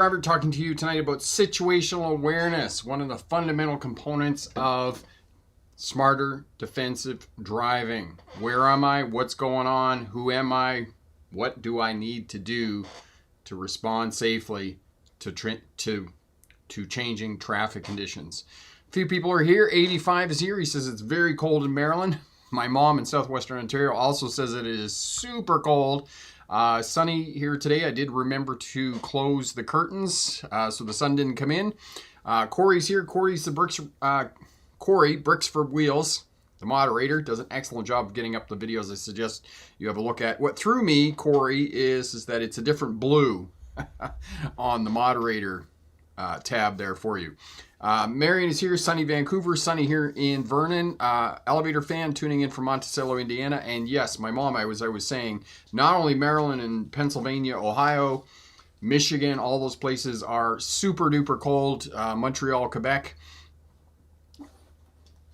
Robert talking to you tonight about situational awareness, one of the fundamental components of smarter defensive driving. Where am I? What's going on? Who am I? What do I need to do to respond safely to changing traffic conditions? A few people are here. 85 is here. He says it's very cold in Maryland. My mom in southwestern Ontario also says that it is super cold. Sunny here today. I did remember to close the curtains so the sun didn't come in. Corey's here. Corey's the Bricks. Corey, Bricks for Wheels, the moderator, does an excellent job of getting up the videos I suggest you have a look at. What threw me, Corey, is that it's a different blue on the moderator tab there for you. Marion is here. Sunny Vancouver. Sunny here in Vernon. Elevator fan tuning in from Monticello, Indiana. And yes, my mom, I was saying, not only Maryland and Pennsylvania, Ohio, Michigan, all those places are super duper cold. Montreal, Quebec,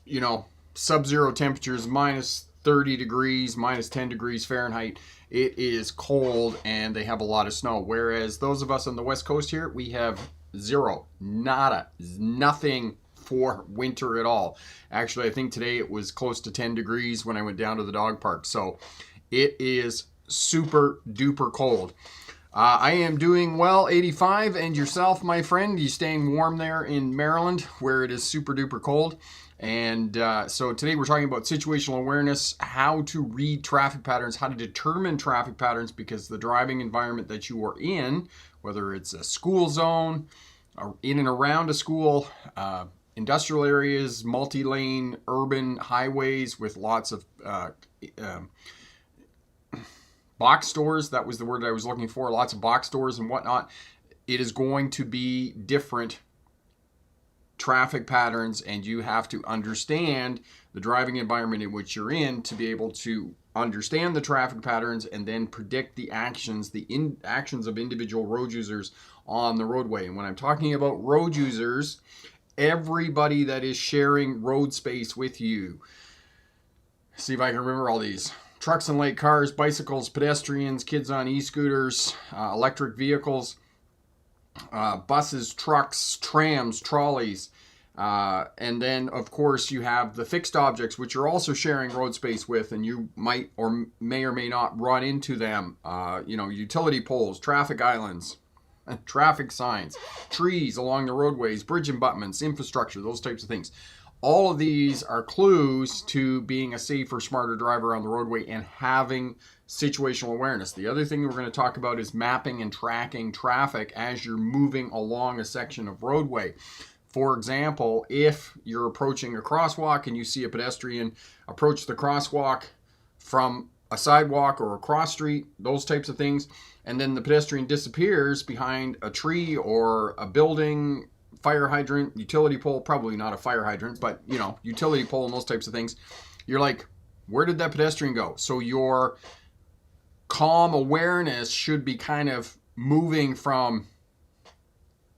you know, sub-zero temperatures, minus 30 degrees, minus 10 degrees Fahrenheit. It is cold and they have a lot of snow. Whereas those of us on the West Coast here, we have zero, nada, nothing for winter at all. Actually, I think today it was close to 10 degrees when I went down to the dog park. So it is super duper cold. I am doing well, 85. And yourself, my friend, you staying warm there in Maryland where it is super duper cold? And so today we're talking about situational awareness, how to read traffic patterns, how to determine traffic patterns, because the driving environment that you are in, whether it's a school zone, in and around a school, industrial areas, multi-lane, urban highways with lots of box stores, that was the word I was looking for, lots of box stores and whatnot, it is going to be different traffic patterns, and you have to understand the driving environment in which you're in to be able to understand the traffic patterns and then predict the actions, actions of individual road users on the roadway. And when I'm talking about road users, everybody that is sharing road space with you. See if I can remember all these. Trucks and light cars, bicycles, pedestrians, kids on e-scooters, electric vehicles, buses, trucks, trams, trolleys, and then of course you have the fixed objects which you're also sharing road space with, and you might or may not run into them. Utility poles, traffic islands, traffic signs, trees along the roadways, bridge abutments, infrastructure, those types of things. All of these are clues to being a safer, smarter driver on the roadway and having situational awareness. The other thing we're going to talk about is mapping and tracking traffic as you're moving along a section of roadway. For example, if you're approaching a crosswalk and you see a pedestrian approach the crosswalk from a sidewalk or a cross street, those types of things, and then the pedestrian disappears behind a tree or a building, fire hydrant, utility pole, probably not a fire hydrant, but utility pole and those types of things, you're like, where did that pedestrian go? So your calm awareness should be kind of moving from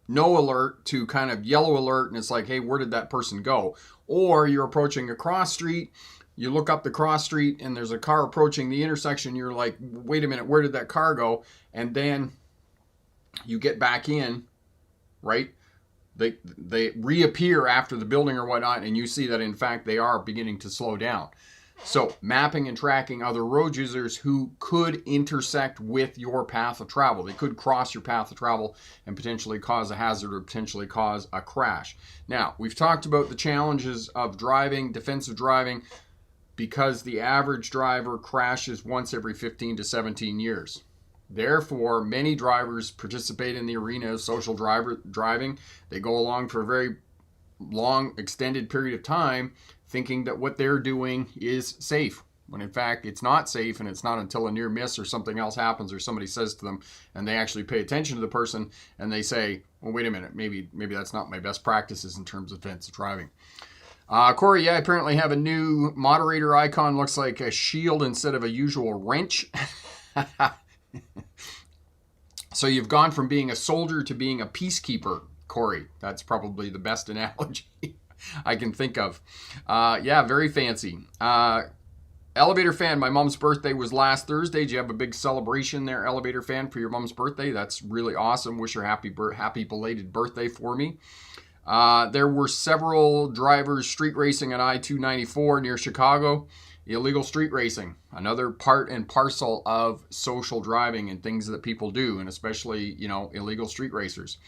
no alert to kind of yellow alert, and it's like, hey, where did that person go? Or you're approaching a cross street, you look up the cross street and there's a car approaching the intersection, you're like, wait a minute, where did that car go? And then you get back in, right? They reappear after the building or whatnot, and you see that in fact they are beginning to slow down. So mapping and tracking other road users who could intersect with your path of travel. They could cross your path of travel and potentially cause a hazard or potentially cause a crash. Now, we've talked about the challenges of driving, defensive driving, because the average driver crashes once every 15 to 17 years. Therefore, many drivers participate in the arena of social driving. They go along for a very long, extended period of time thinking that what they're doing is safe, when in fact it's not safe, and it's not until a near miss or something else happens or somebody says to them and they actually pay attention to the person and they say, well, wait a minute, maybe that's not my best practices in terms of defensive driving. Corey, yeah, I apparently have a new moderator icon. Looks like a shield instead of a usual wrench. So you've gone from being a soldier to being a peacekeeper, Corey. That's probably the best analogy I can think of. Yeah, very fancy. Elevator fan, my mom's birthday was last Thursday. Did you have a big celebration there, elevator fan, for your mom's birthday? That's really awesome. Wish her happy belated birthday for me. There were several drivers street racing on I-294 near Chicago. Illegal street racing, another part and parcel of social driving and things that people do, and especially, illegal street racers.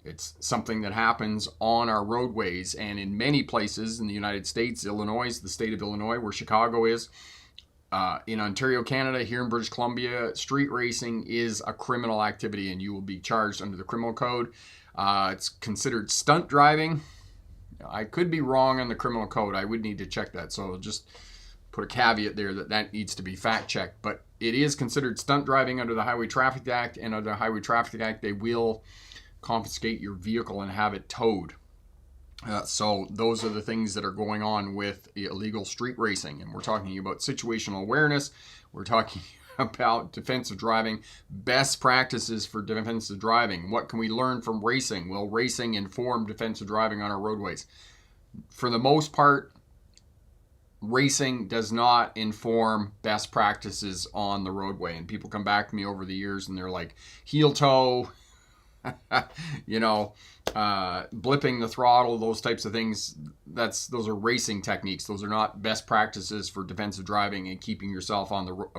It's something that happens on our roadways, and in many places in the United States, Illinois, the state of Illinois, where Chicago is, in Ontario, Canada, here in British Columbia, street racing is a criminal activity, and you will be charged under the criminal code. It's considered stunt driving. I could be wrong on the criminal code. I would need to check that, so just put a caveat there that needs to be fact checked. But it is considered stunt driving under the Highway Traffic Act, and under the Highway Traffic Act, they will confiscate your vehicle and have it towed. So those are the things that are going on with illegal street racing. And we're talking about situational awareness. We're talking about defensive driving, best practices for defensive driving. What can we learn from racing? Will racing inform defensive driving on our roadways? For the most part, racing does not inform best practices on the roadway. And people come back to me over the years and they're like, heel toe, blipping the throttle, those types of things. Those are racing techniques. Those are not best practices for defensive driving and keeping yourself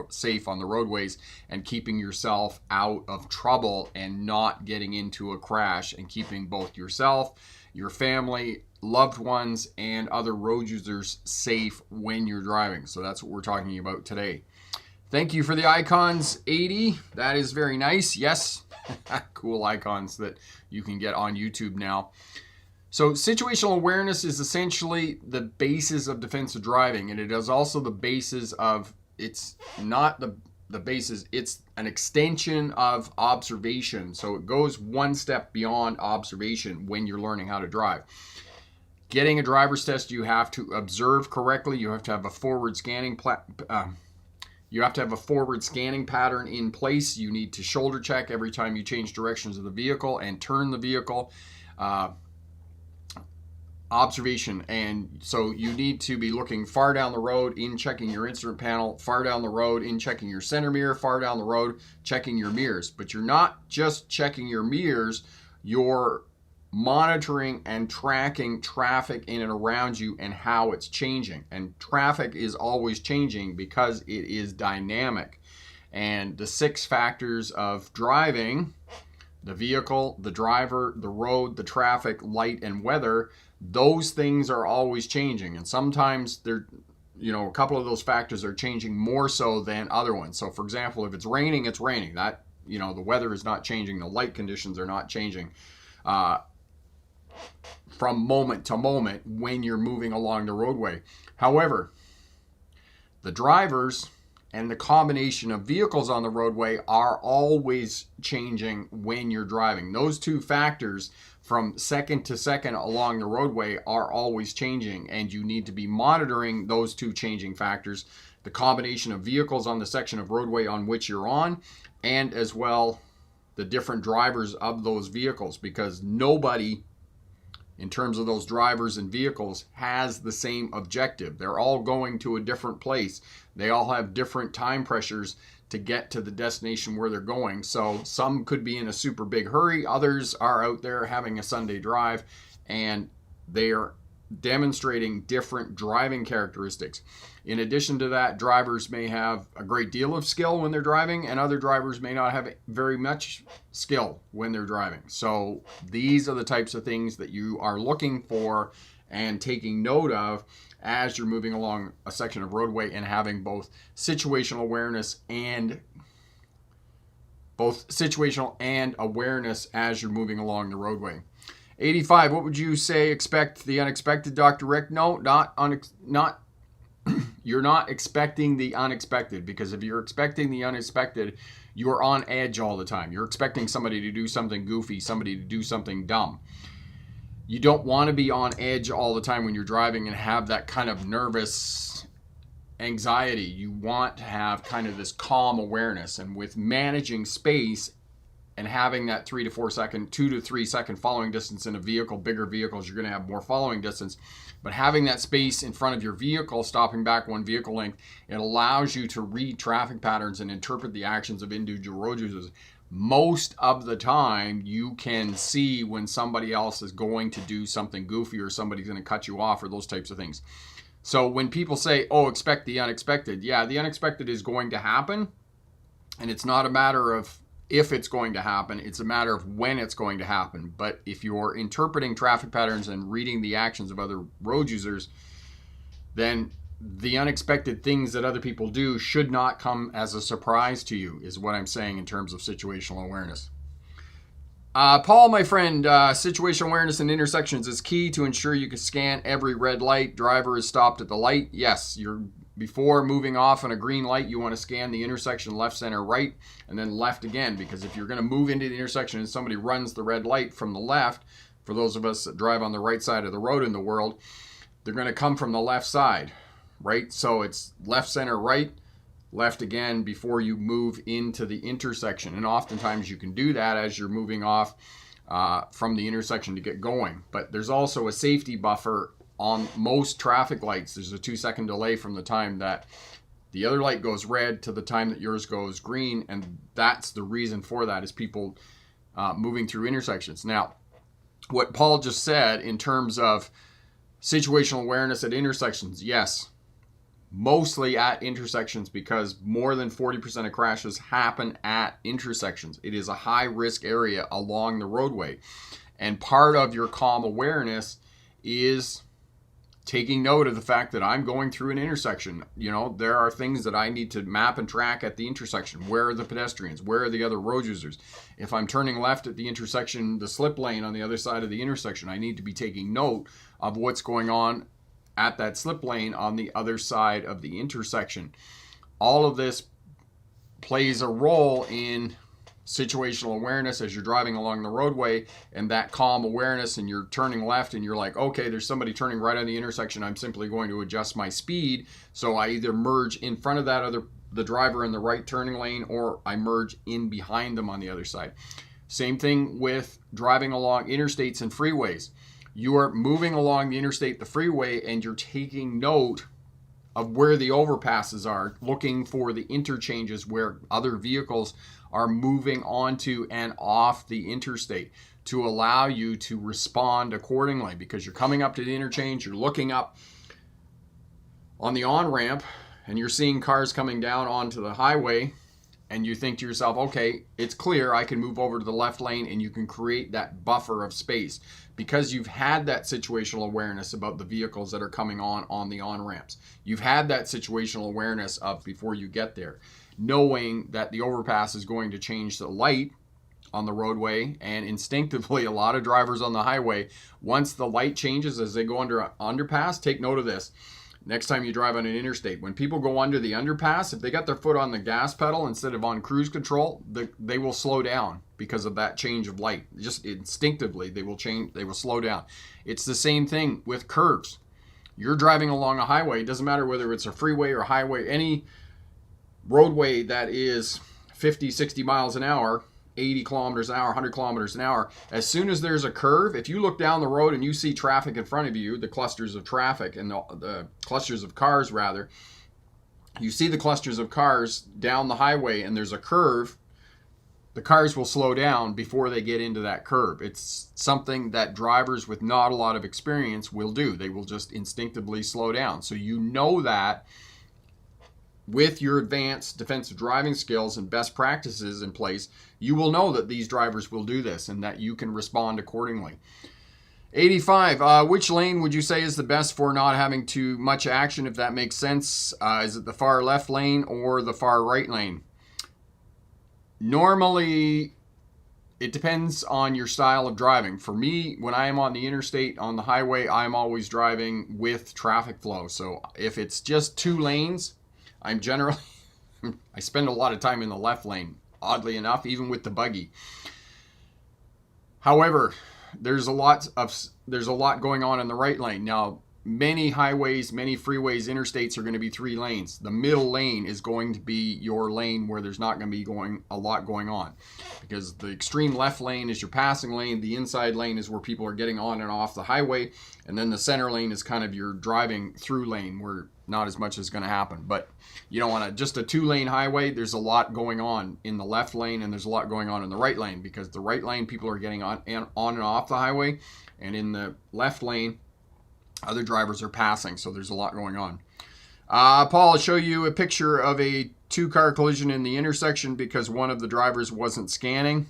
safe on the roadways and keeping yourself out of trouble and not getting into a crash and keeping both yourself, your family, loved ones, and other road users safe when you're driving. So that's what we're talking about today. Thank you for the icons, 80. That is very nice. Yes, cool icons that you can get on YouTube now. So situational awareness is essentially the basis of defensive driving, and it is also the basis of, it's not the basis, it's an extension of observation. So it goes one step beyond observation when you're learning how to drive. Getting a driver's test, you have to observe correctly. You have to have a forward scanning pattern in place. You need to shoulder check every time you change directions of the vehicle and turn the vehicle. Observation, and so you need to be looking far down the road in checking your instrument panel, far down the road in checking your center mirror, far down the road checking your mirrors. But you're not just checking your mirrors, you're monitoring and tracking traffic in and around you and how it's changing. And traffic is always changing because it is dynamic. And the 6 factors of driving, the vehicle, the driver, the road, the traffic, light, and weather, those things are always changing. And sometimes they're, a couple of those factors are changing more so than other ones. So for example, if it's raining, it's raining. That, the weather is not changing. The light conditions are not changing from moment to moment when you're moving along the roadway. However, the drivers and the combination of vehicles on the roadway are always changing when you're driving. Those 2 factors from second to second along the roadway are always changing, and you need to be monitoring those 2 changing factors, the combination of vehicles on the section of roadway on which you're on, and as well the different drivers of those vehicles, because nobody, in terms of those drivers and vehicles, has the same objective. They're all going to a different place. They all have different time pressures to get to the destination where they're going. So some could be in a super big hurry. Others are out there having a Sunday drive, and they're demonstrating different driving characteristics. In addition to that, drivers may have a great deal of skill when they're driving, and other drivers may not have very much skill when they're driving. So these are the types of things that you are looking for and taking note of as you're moving along a section of roadway, and having both situational awareness and awareness as you're moving along the roadway. 85, what would you say? Expect the unexpected, Dr. Rick? No, you're not expecting the unexpected, because if you're expecting the unexpected, you're on edge all the time. You're expecting somebody to do something goofy, somebody to do something dumb. You don't want to be on edge all the time when you're driving and have that kind of nervous anxiety. You want to have kind of this calm awareness. And with managing space and having that 3 to 4 second, 2 to 3 second following distance in a vehicle. Bigger vehicles, you're going to have more following distance. But having that space in front of your vehicle, stopping back 1 vehicle length, it allows you to read traffic patterns and interpret the actions of individual road users. Most of the time, you can see when somebody else is going to do something goofy or somebody's going to cut you off or those types of things. So when people say, oh, expect the unexpected, yeah, the unexpected is going to happen. And it's not a matter of if it's going to happen, it's a matter of when it's going to happen. But if you're interpreting traffic patterns and reading the actions of other road users, then the unexpected things that other people do should not come as a surprise to you, is what I'm saying in terms of situational awareness. Paul, my friend, situational awareness in intersections is key to ensure you can scan every red light. Driver is stopped at the light. Yes, before moving off on a green light, you want to scan the intersection left, center, right, and then left again, because if you're going to move into the intersection and somebody runs the red light from the left, for those of us that drive on the right side of the road in the world, they're going to come from the left side, right? So it's left, center, right, left again before you move into the intersection. And oftentimes you can do that as you're moving off from the intersection to get going. But there's also a safety buffer on most traffic lights. There's a 2-second delay from the time that the other light goes red to the time that yours goes green. And that's the reason for that, is people moving through intersections. Now, what Paul just said in terms of situational awareness at intersections, yes, mostly at intersections, because more than 40% of crashes happen at intersections. It is a high risk area along the roadway. And part of your calm awareness is taking note of the fact that I'm going through an intersection. You know, there are things that I need to map and track at the intersection. Where are the pedestrians? Where are the other road users? If I'm turning left at the intersection, the slip lane on the other side of the intersection, I need to be taking note of what's going on at that slip lane on the other side of the intersection. All of this plays a role in situational awareness as you're driving along the roadway, and that calm awareness, and you're turning left and you're like, okay, there's somebody turning right on the intersection. I'm simply going to adjust my speed. So I either merge in front of the driver in the right turning lane, or I merge in behind them on the other side. Same thing with driving along interstates and freeways. You are moving along the interstate, the freeway, and you're taking note of where the overpasses are, looking for the interchanges where other vehicles are moving onto and off the interstate, to allow you to respond accordingly, because you're coming up to the interchange, you're looking up on the on-ramp, and you're seeing cars coming down onto the highway, and you think to yourself, okay, it's clear, I can move over to the left lane, and you can create that buffer of space because you've had that situational awareness about the vehicles that are coming on the on-ramps. You've had that situational awareness of before you get there, knowing that the overpass is going to change the light on the roadway. And instinctively, a lot of drivers on the highway, once the light changes as they go under an underpass, take note of this. Next time you drive on an interstate, when people go under the underpass, if they got their foot on the gas pedal instead of on cruise control, they will slow down because of that change of light. Just instinctively, they will slow down. It's the same thing with curves. You're driving along a highway, it doesn't matter whether it's a freeway or highway, any roadway that is 50, 60 miles an hour, 80 kilometers an hour, 100 kilometers an hour, as soon as there's a curve, if you look down the road and you see traffic in front of you, the clusters of traffic and the clusters of cars rather, you see the clusters of cars down the highway and there's a curve, the cars will slow down before they get into that curve. It's something that drivers with not a lot of experience will do. They will just instinctively slow down. So you know that with your advanced defensive driving skills and best practices in place, you will know that these drivers will do this and that you can respond accordingly. 85, which lane would you say is the best for not having too much action, if that makes sense? Is it the far left lane or the far right lane? Normally, it depends on your style of driving. For me, when I am on the interstate, on the highway, I'm always driving with traffic flow. So if it's just 2 lanes, I spend a lot of time in the left lane, oddly enough, even with the buggy. However, there's a lot going on in the right lane. Now, many highways, many freeways, interstates are going to be 3 lanes. The middle lane is going to be your lane where there's not going to be a lot going on, because the extreme left lane is your passing lane. The inside lane is where people are getting on and off the highway. And then the center lane is kind of your driving through lane where not as much is going to happen. But you don't want to, just a 2-lane highway, there's a lot going on in the left lane and there's a lot going on in the right lane, because the right lane people are getting on and off the highway, and in the left lane other drivers are passing, so there's a lot going on. Paul, I'll show you a picture of a 2-car collision in the intersection because one of the drivers wasn't scanning.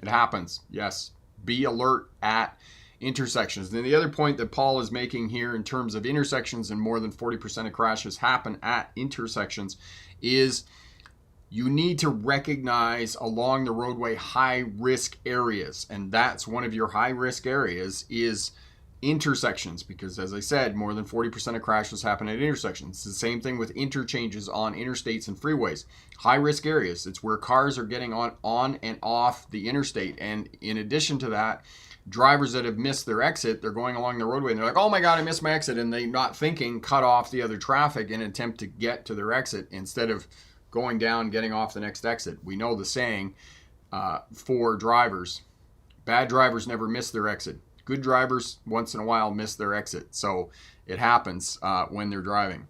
It happens, yes. Be alert at intersections. Then the other point that Paul is making here in terms of intersections, and more than 40% of crashes happen at intersections, is you need to recognize along the roadway high risk areas, and that's one of your high risk areas is intersections, because as I said, more than 40% of crashes happen at intersections. It's the same thing with interchanges on interstates and freeways. High risk areas, it's where cars are getting on and off the interstate. And in addition to that, drivers that have missed their exit, they're going along the roadway and they're like, oh my God, I missed my exit. And they're not thinking, cut off the other traffic in an attempt to get to their exit instead of going down, getting off the next exit. We know the saying for drivers, bad drivers never miss their exit. Good drivers once in a while miss their exit. So it happens when they're driving.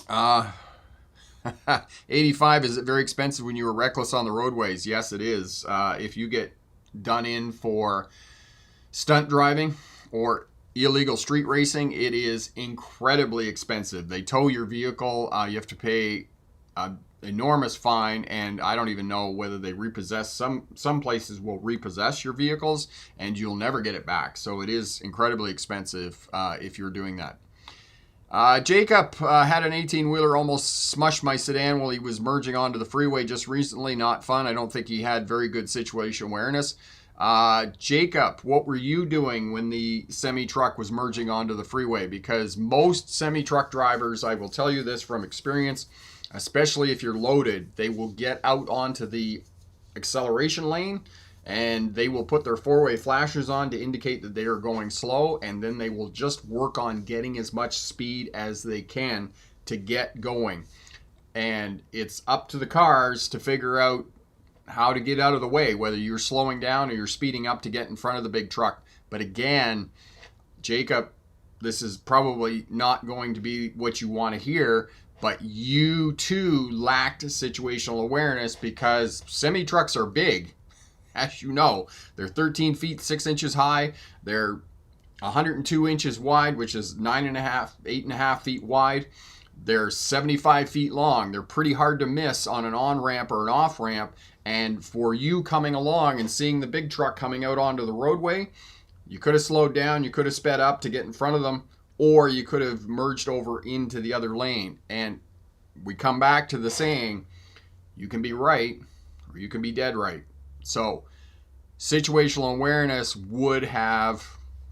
85, is it very expensive when you were reckless on the roadways? Yes, it is. If you get done in for stunt driving or illegal street racing, it is incredibly expensive. They tow your vehicle. You have to pay enormous fine, and I don't even know whether they repossess. Some places will repossess your vehicles and you'll never get it back. So it is incredibly expensive if you're doing that. Jacob had an 18-wheeler almost smushed my sedan while he was merging onto the freeway just recently. Not fun. I don't think he had very good situation awareness. Jacob, what were you doing when the semi-truck was merging onto the freeway? Because most semi-truck drivers, I will tell you this from experience, especially if you're loaded, they will get out onto the acceleration lane and they will put their 4-way flashers on to indicate that they are going slow, and then they will just work on getting as much speed as they can to get going. And it's up to the cars to figure out how to get out of the way, whether you're slowing down or you're speeding up to get in front of the big truck. But again, Jacob, this is probably not going to be what you want to hear, but you too lacked situational awareness, because semi-trucks are big. As you know, they're 13 feet 6 inches high. They're 102 inches wide, which is 8.5 feet wide. They're 75 feet long. They're pretty hard to miss on an on-ramp or an off-ramp. And for you coming along and seeing the big truck coming out onto the roadway, you could have slowed down, you could have sped up to get in front of them, or you could have merged over into the other lane. And we come back to the saying, you can be right or you can be dead right. So situational awareness would have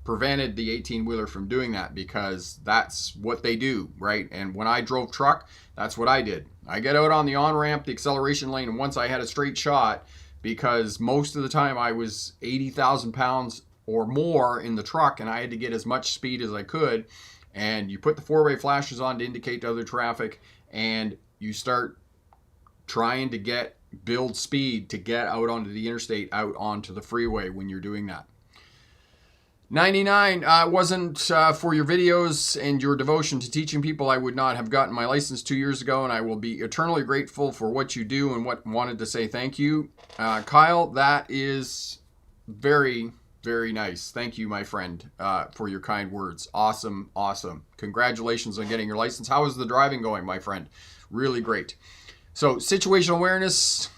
prevented the 18-wheeler from doing that, because that's what they do, right? And when I drove truck, that's what I did. I get out on the on-ramp, the acceleration lane, and once I had a straight shot, because most of the time I was 80,000 pounds or more in the truck, and I had to get as much speed as I could. And you put the 4-way flashers on to indicate to other traffic, and you start trying to build speed to get out onto the interstate, out onto the freeway when you're doing that. 99, wasn't for your videos and your devotion to teaching people, I would not have gotten my license 2 years ago, and I will be eternally grateful for what you do, and wanted to say thank you. Kyle, that is very, very nice. Thank you, my friend, for your kind words. Awesome, awesome. Congratulations on getting your license. How is the driving going, my friend? Really great. So situational awareness,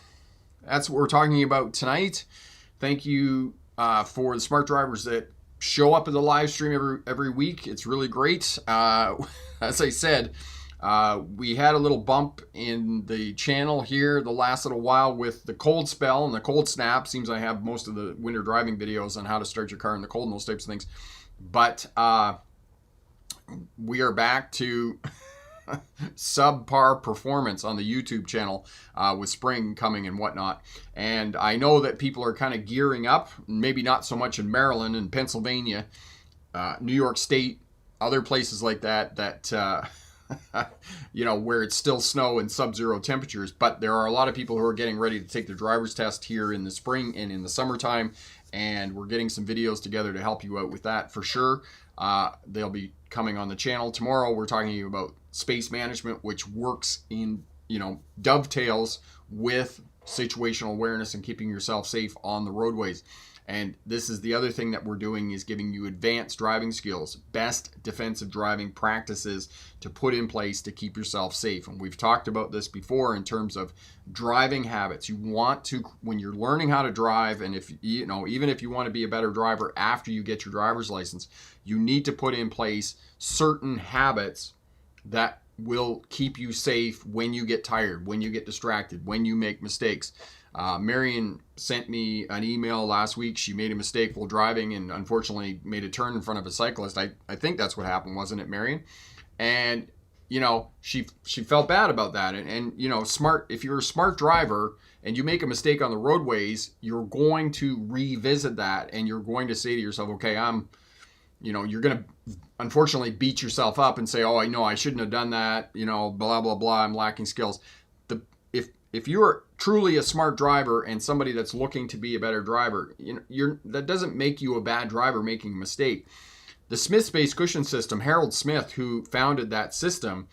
that's what we're talking about tonight. Thank you for the smart drivers that show up in the live stream every week. It's really great. As I said, we had a little bump in the channel here the last little while with the cold spell and the cold snap. Seems I have most of the winter driving videos on how to start your car in the cold and those types of things. But we are back to subpar performance on the YouTube channel with spring coming and whatnot. And I know that people are kind of gearing up, maybe not so much in Maryland and Pennsylvania. New York State other places like that you know, where it's still snow and sub-zero temperatures. But there are a lot of people who are getting ready to take their driver's test here in the spring and in the summertime, and we're getting some videos together to help you out with that for sure. They'll be coming on the channel tomorrow. We're talking about space management, which works in, you know, dovetails with situational awareness and keeping yourself safe on the roadways. And this is the other thing that we're doing, is giving you advanced driving skills, best defensive driving practices to put in place to keep yourself safe. And we've talked about this before in terms of driving habits. You want to, when you're learning how to drive, and if you know, even if you want to be a better driver after you get your driver's license, you need to put in place certain habits that will keep you safe when you get tired, when you get distracted, when you make mistakes. Marion sent me an email last week. She made a mistake while driving and unfortunately made a turn in front of a cyclist. I think that's what happened, wasn't it, Marion? And, you know, she felt bad about that. And you know, if you're a smart driver and you make a mistake on the roadways, you're going to revisit that and you're going to say to yourself, okay, you know, you're going to unfortunately beat yourself up and say, oh, I know I shouldn't have done that, you know, blah, blah, blah, I'm lacking skills. If you're truly a smart driver and somebody that's looking to be a better driver, you know, that doesn't make you a bad driver making a mistake. The Smith Space Cushion System, Harold Smith, who founded that system,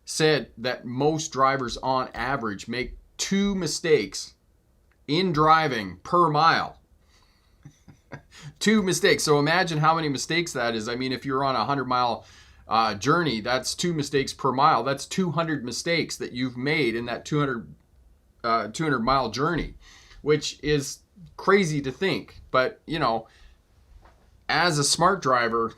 said that most drivers on average make 2 mistakes in driving per mile. 2 mistakes. So imagine how many mistakes that is. I mean, if you're on a 100-mile journey, that's 2 mistakes per mile. That's 200 mistakes that you've made in that 200-mile journey, which is crazy to think. But, you know, as a smart driver,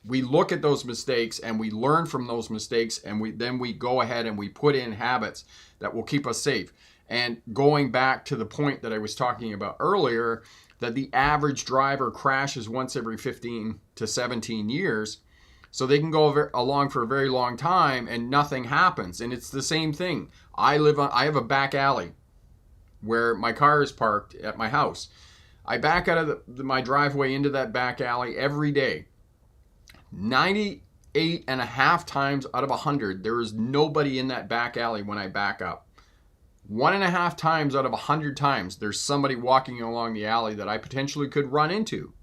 we look at those mistakes and we learn from those mistakes, and then we go ahead and we put in habits that will keep us safe. And going back to the point that I was talking about earlier, that the average driver crashes once every 15 to 17 years. So they can go along for a very long time and nothing happens. And it's the same thing. I have a back alley where my car is parked at my house. I back out of my driveway into that back alley every day. 98.5 times out of 100, there is nobody in that back alley when I back up. 1.5 times out of 100 times, there's somebody walking along the alley that I potentially could run into.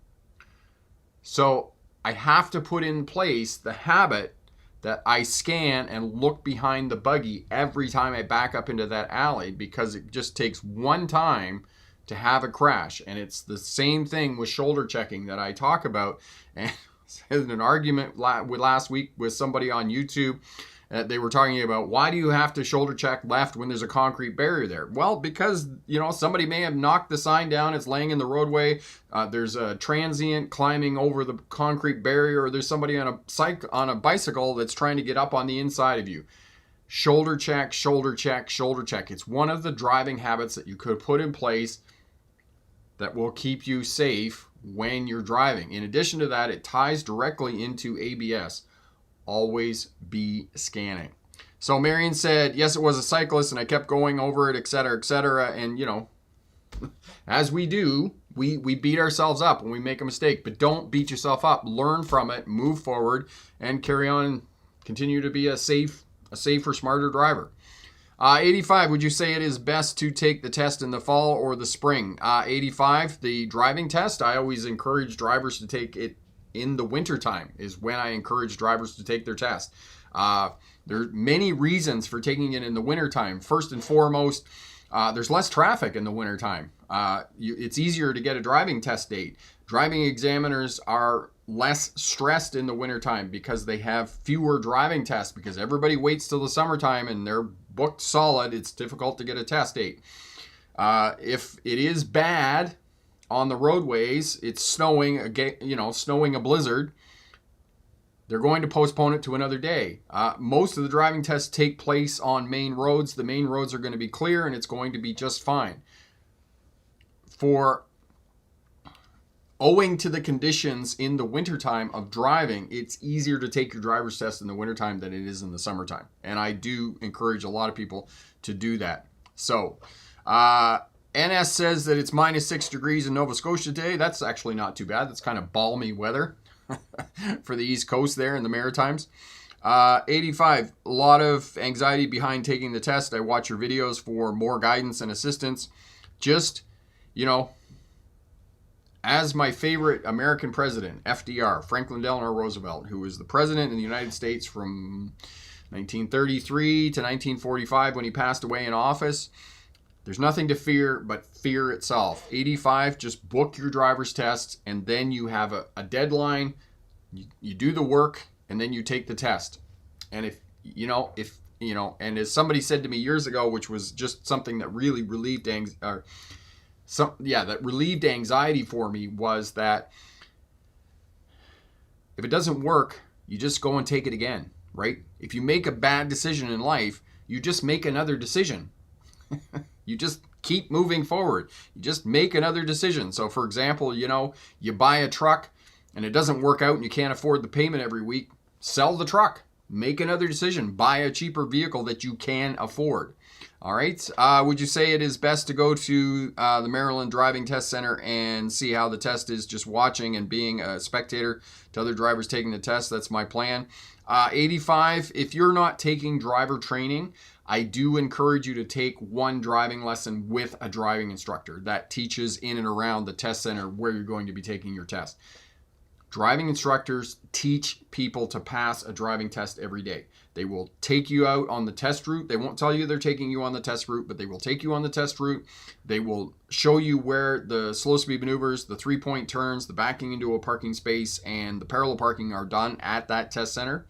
So I have to put in place the habit that I scan and look behind the buggy every time I back up into that alley, because it just takes one time to have a crash. And it's the same thing with shoulder checking that I talk about. And I had an argument last week with somebody on YouTube. They were talking about, why do you have to shoulder check left when there's a concrete barrier there? Well, because, you know, somebody may have knocked the sign down, it's laying in the roadway, there's a transient climbing over the concrete barrier, or there's somebody on a bicycle that's trying to get up on the inside of you. Shoulder check, shoulder check, shoulder check. It's one of the driving habits that you could put in place that will keep you safe when you're driving. In addition to that, it ties directly into ABS. Always be scanning. So Marion said, yes, it was a cyclist and I kept going over it, etc., etc. And, you know, as we do, we beat ourselves up when we make a mistake, but don't beat yourself up. Learn from it, move forward, and carry on and continue to be a safer, smarter driver. 85, would you say it is best to take the test in the fall or the spring? 85, the driving test, I always encourage drivers to take it in the wintertime is when I encourage drivers to take their test. There are many reasons for taking it in the wintertime. First and foremost, there's less traffic in the wintertime. It's easier to get a driving test date. Driving examiners are less stressed in the wintertime because they have fewer driving tests, because everybody waits till the summertime and they're booked solid. It's difficult to get a test date. If it is bad on the roadways, it's snowing, snowing a blizzard, they're going to postpone it to another day. Most of the driving tests take place on main roads. The main roads are going to be clear and it's going to be just fine. Owing to the conditions in the wintertime of driving, it's easier to take your driver's test in the wintertime than it is in the summertime. And I do encourage a lot of people to do that. So, NS says that it's -6 degrees in Nova Scotia today. That's actually not too bad. That's kind of balmy weather for the East Coast there in the Maritimes. 85, a lot of anxiety behind taking the test. I watch your videos for more guidance and assistance. Just, you know, as my favorite American president, FDR, Franklin Delano Roosevelt, who was the president in the United States from 1933 to 1945 when he passed away in office, there's nothing to fear but fear itself. 85, just book your driver's test, and then you have a deadline. You do the work, and then you take the test. And and as somebody said to me years ago, which was just something that really relieved anxiety for me, was that if it doesn't work, you just go and take it again, right? If you make a bad decision in life, you just make another decision. You just keep moving forward. You just make another decision. So for example, you buy a truck and it doesn't work out and you can't afford the payment every week, sell the truck. Make another decision. Buy a cheaper vehicle that you can afford. All right. Would you say it is best to go to the Maryland Driving Test Center and see how the test is, just watching and being a spectator to other drivers taking the test? That's my plan. 85, if you're not taking driver training, I do encourage you to take one driving lesson with a driving instructor that teaches in and around the test center where you're going to be taking your test. Driving instructors teach people to pass a driving test every day. They will take you out on the test route. They won't tell you they're taking you on the test route, but they will take you on the test route. They will show you where the slow speed maneuvers, the 3-point turns, the backing into a parking space, and the parallel parking are done at that test center.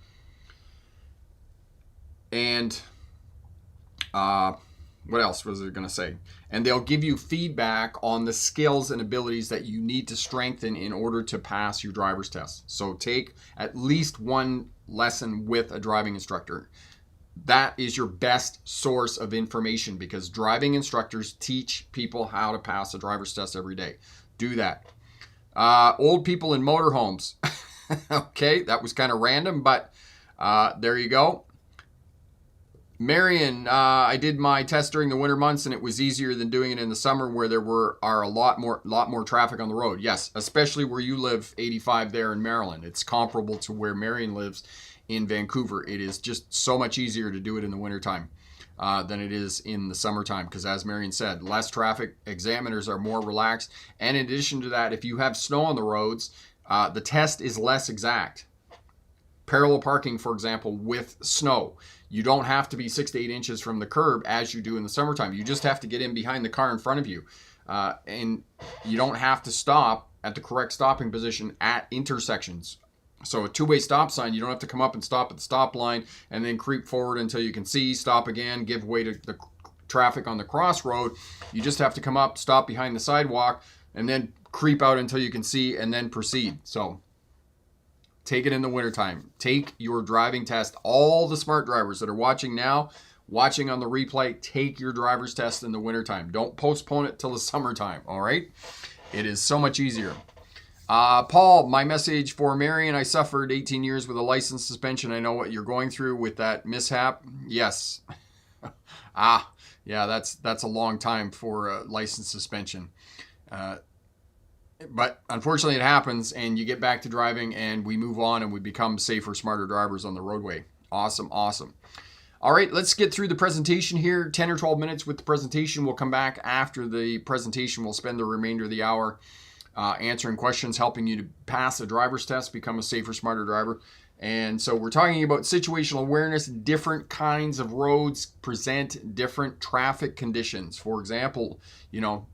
And what else was I going to say? And they'll give you feedback on the skills and abilities that you need to strengthen in order to pass your driver's test. So take at least one lesson with a driving instructor. That is your best source of information, because driving instructors teach people how to pass a driver's test every day. Do that. Old people in motorhomes. Okay, that was kind of random, but there you go. Marion, I did my test during the winter months, and it was easier than doing it in the summer, where there are a lot more traffic on the road. Yes, especially where you live, 85 there in Maryland. It's comparable to where Marion lives in Vancouver. It is just so much easier to do it in the wintertime than it is in the summertime, because as Marion said, less traffic, examiners are more relaxed. And in addition to that, if you have snow on the roads, the test is less exact. Parallel parking, for example, with snow, you don't have to be 6 to 8 inches from the curb as you do in the summertime. You just have to get in behind the car in front of you. And you don't have to stop at the correct stopping position at intersections. So a two-way stop sign, you don't have to come up and stop at the stop line and then creep forward until you can see, stop again, give way to the traffic on the crossroad. You just have to come up, stop behind the sidewalk, and then creep out until you can see, and then proceed. So take it in the wintertime. Take your driving test. All the smart drivers that are watching now, watching on the replay, take your driver's test in the wintertime. Don't postpone it till the summertime, all right? It is so much easier. Paul, my message for Marion: I suffered 18 years with a license suspension. I know what you're going through with that mishap. Yes. Yeah, that's a long time for a license suspension. But unfortunately it happens, and you get back to driving, and we move on, and we become safer, smarter drivers on the roadway. Awesome. All right, let's get through the presentation here. 10 or 12 minutes with the presentation. We'll come back after the presentation. We'll spend the remainder of the hour answering questions, helping you to pass a driver's test, become a safer, smarter driver. And so we're talking about situational awareness. Different kinds of roads present different traffic conditions. For example,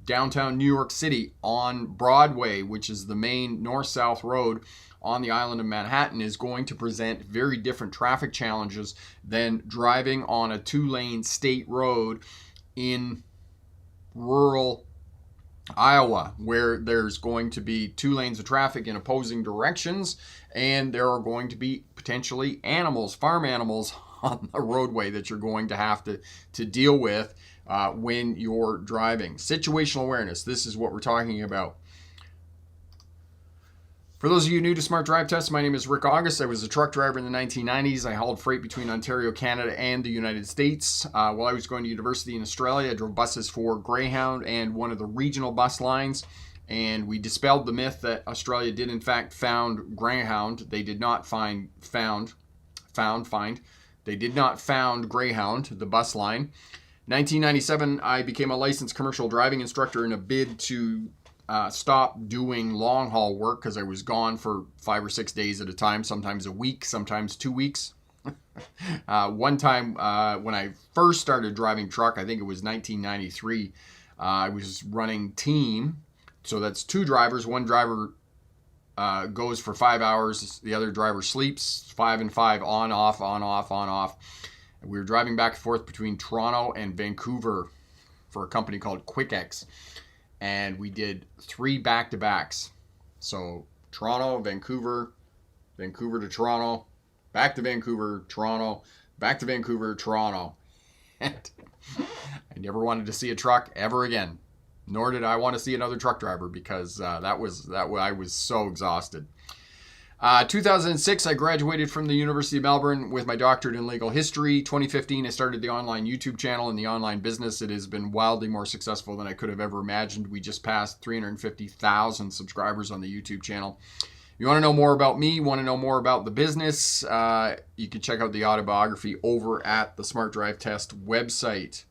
downtown New York City on Broadway, which is the main north-south road on the island of Manhattan, is going to present very different traffic challenges than driving on a 2-lane state road in rural Iowa, where there's going to be 2 lanes of traffic in opposing directions, and there are going to be potentially animals, farm animals, on the roadway that you're going to have to deal with when you're driving. Situational awareness, this is what we're talking about. For those of you new to Smart Drive Test, my name is Rick August. I was a truck driver in the 1990s. I hauled freight between Ontario, Canada, and the United States. While I was going to university in Australia, I drove buses for Greyhound and one of the regional bus lines. And we dispelled the myth that Australia did in fact found Greyhound. They did not find They did not found Greyhound, the bus line. 1997, I became a licensed commercial driving instructor in a bid to stop doing long haul work because I was gone for 5 or 6 days at a time, sometimes a week, sometimes 2 weeks. One time when I first started driving truck, I think it was 1993, I was running team. So that's 2 drivers. One driver goes for 5 hours. The other driver sleeps 5 and 5, on, off, on, off, on, off. And we were driving back and forth between Toronto and Vancouver for a company called QuickX. And we did 3 back-to-backs. So Toronto, Vancouver, Vancouver to Toronto, back to Vancouver, Toronto, back to Vancouver, Toronto. And I never wanted to see a truck ever again. Nor did I want to see another truck driver because I was so exhausted. 2006, I graduated from the University of Melbourne with my doctorate in legal history. 2015, I started the online YouTube channel and the online business. It has been wildly more successful than I could have ever imagined. We just passed 350,000 subscribers on the YouTube channel. If you want to know more about me, want to know more about the business, you can check out the autobiography over at the Smart Drive Test website.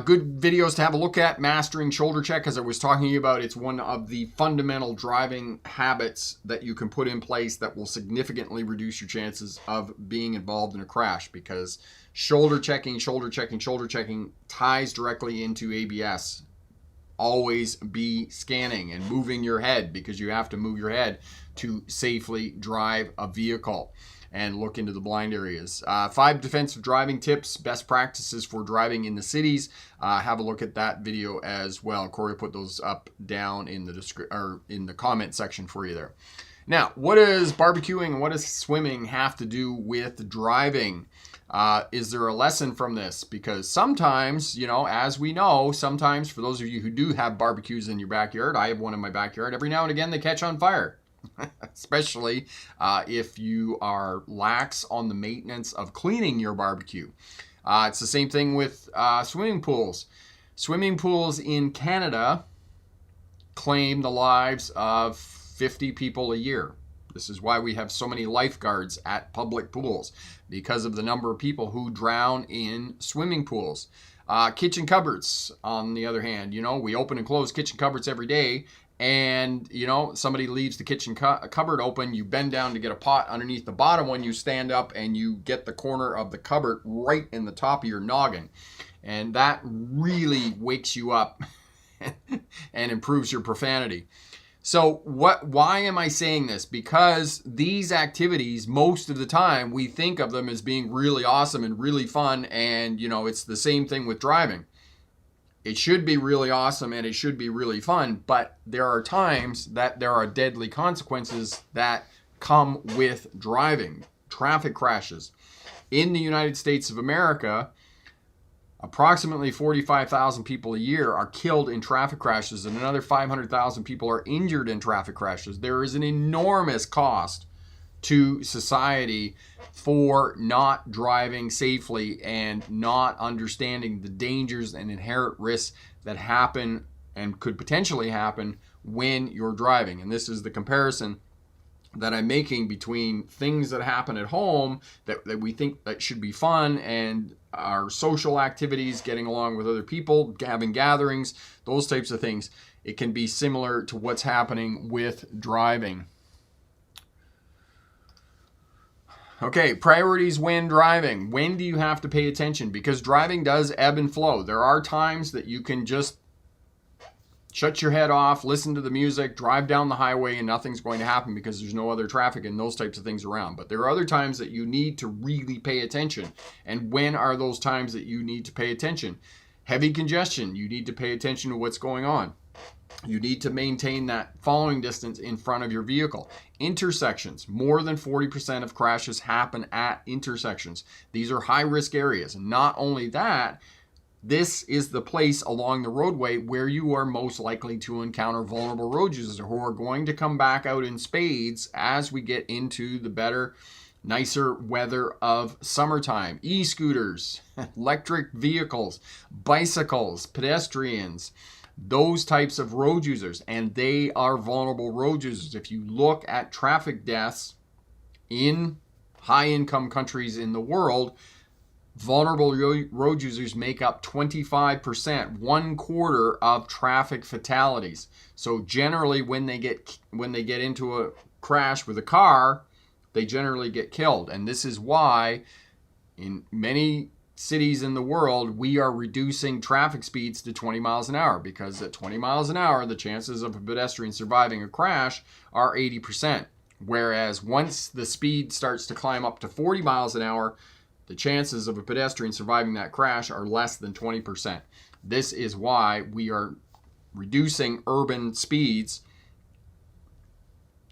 Good videos to have a look at. Mastering shoulder check, as I was talking about, it's one of the fundamental driving habits that you can put in place that will significantly reduce your chances of being involved in a crash, because shoulder checking ties directly into ABS. Always be scanning and moving your head, because you have to move your head to safely drive a vehicle and look into the blind areas. 5 defensive driving tips, best practices for driving in the cities. Have a look at that video as well. Corey put those up down in the comment section for you there. Now, what does barbecuing and what does swimming have to do with driving? Is there a lesson from this? Because sometimes, as we know, sometimes for those of you who do have barbecues in your backyard, I have one in my backyard, every now and again they catch on fire. Especially if you are lax on the maintenance of cleaning your barbecue. It's the same thing with swimming pools. Swimming pools in Canada claim the lives of 50 people a year. This is why we have so many lifeguards at public pools, because of the number of people who drown in swimming pools. Kitchen cupboards, on the other hand, we open and close kitchen cupboards every day. And, somebody leaves the kitchen cupboard open, you bend down to get a pot underneath the bottom one, you stand up and you get the corner of the cupboard right in the top of your noggin. And that really wakes you up and improves your profanity. So why am I saying this? Because these activities, most of the time, we think of them as being really awesome and really fun. And, it's the same thing with driving. It should be really awesome and it should be really fun, but there are times that there are deadly consequences that come with driving. Traffic crashes. In the United States of America, approximately 45,000 people a year are killed in traffic crashes, and another 500,000 people are injured in traffic crashes. There is an enormous cost to society for not driving safely and not understanding the dangers and inherent risks that happen and could potentially happen when you're driving. And this is the comparison that I'm making between things that happen at home that we think that should be fun, and our social activities, getting along with other people, having gatherings, those types of things. It can be similar to what's happening with driving. Okay, priorities when driving. When do you have to pay attention? Because driving does ebb and flow. There are times that you can just shut your head off, listen to the music, drive down the highway, and nothing's going to happen because there's no other traffic and those types of things around. But there are other times that you need to really pay attention. And when are those times that you need to pay attention? Heavy congestion, you need to pay attention to what's going on. You need to maintain that following distance in front of your vehicle. Intersections. More than 40% of crashes happen at intersections. These are high-risk areas. And not only that, this is the place along the roadway where you are most likely to encounter vulnerable road users who are going to come back out in spades as we get into the better, nicer weather of summertime. E-scooters, electric vehicles, bicycles, pedestrians, those types of road users, and they are vulnerable road users. If you look at traffic deaths in high-income countries in the world, vulnerable road users make up 25%, 1/4 of traffic fatalities. So generally, when they get into a crash with a car, they generally get killed. And this is why in many cities in the world, we are reducing traffic speeds to 20 miles an hour, because at 20 miles an hour, the chances of a pedestrian surviving a crash are 80%. Whereas once the speed starts to climb up to 40 miles an hour, the chances of a pedestrian surviving that crash are less than 20%. This is why we are reducing urban speeds.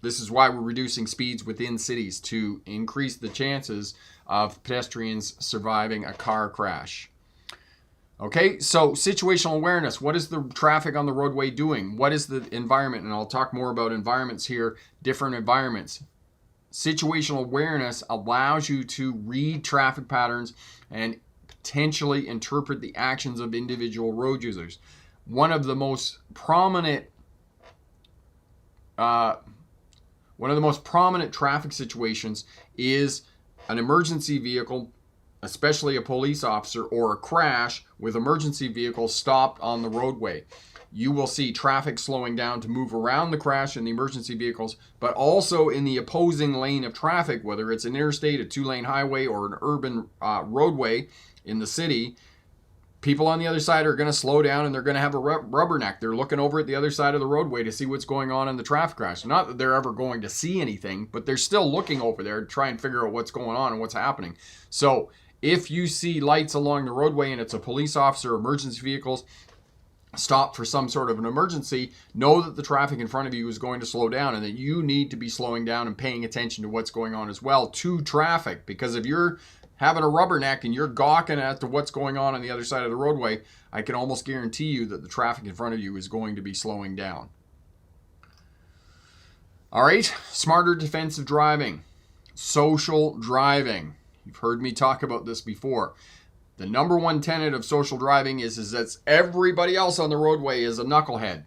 This is why we're reducing speeds within cities, to increase the chances of pedestrians surviving a car crash. Okay, so situational awareness. What is the traffic on the roadway doing? What is the environment? And I'll talk more about environments here, different environments. Situational awareness allows you to read traffic patterns and potentially interpret the actions of individual road users. One of the most prominent traffic situations is an emergency vehicle, especially a police officer, or a crash with emergency vehicles stopped on the roadway. You will see traffic slowing down to move around the crash in the emergency vehicles, but also in the opposing lane of traffic, whether it's an interstate, a 2-lane highway, or an urban roadway in the city. People on the other side are going to slow down, and they're going to have a rubberneck. They're looking over at the other side of the roadway to see what's going on in the traffic crash. Not that they're ever going to see anything, but they're still looking over there to try and figure out what's going on and what's happening. So if you see lights along the roadway and it's a police officer or emergency vehicles stop for some sort of an emergency, know that the traffic in front of you is going to slow down, and that you need to be slowing down and paying attention to what's going on as well to traffic. Because if you're having a rubberneck and you're gawking at what's going on the other side of the roadway, I can almost guarantee you that the traffic in front of you is going to be slowing down. All right, smarter defensive driving, social driving. You've heard me talk about this before. The number one tenet of social driving is that everybody else on the roadway is a knucklehead.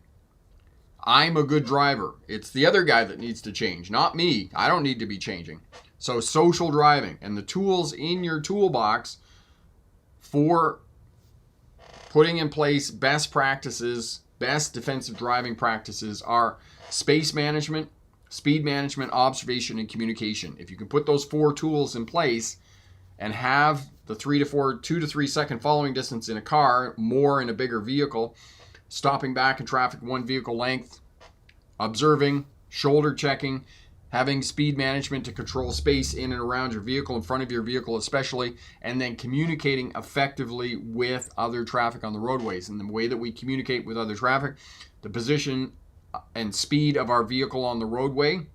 I'm a good driver. It's the other guy that needs to change, not me. I don't need to be changing. So social driving, and the tools in your toolbox for putting in place best practices, best defensive driving practices, are space management, speed management, observation, and communication. If you can put those 4 tools in place and have the 2 to 3 second following distance in a car, more in a bigger vehicle, stopping back in traffic 1 vehicle length, observing, shoulder checking, having speed management to control space in and around your vehicle, in front of your vehicle especially, and then communicating effectively with other traffic on the roadways. And the way that we communicate with other traffic, the position and speed of our vehicle on the roadway.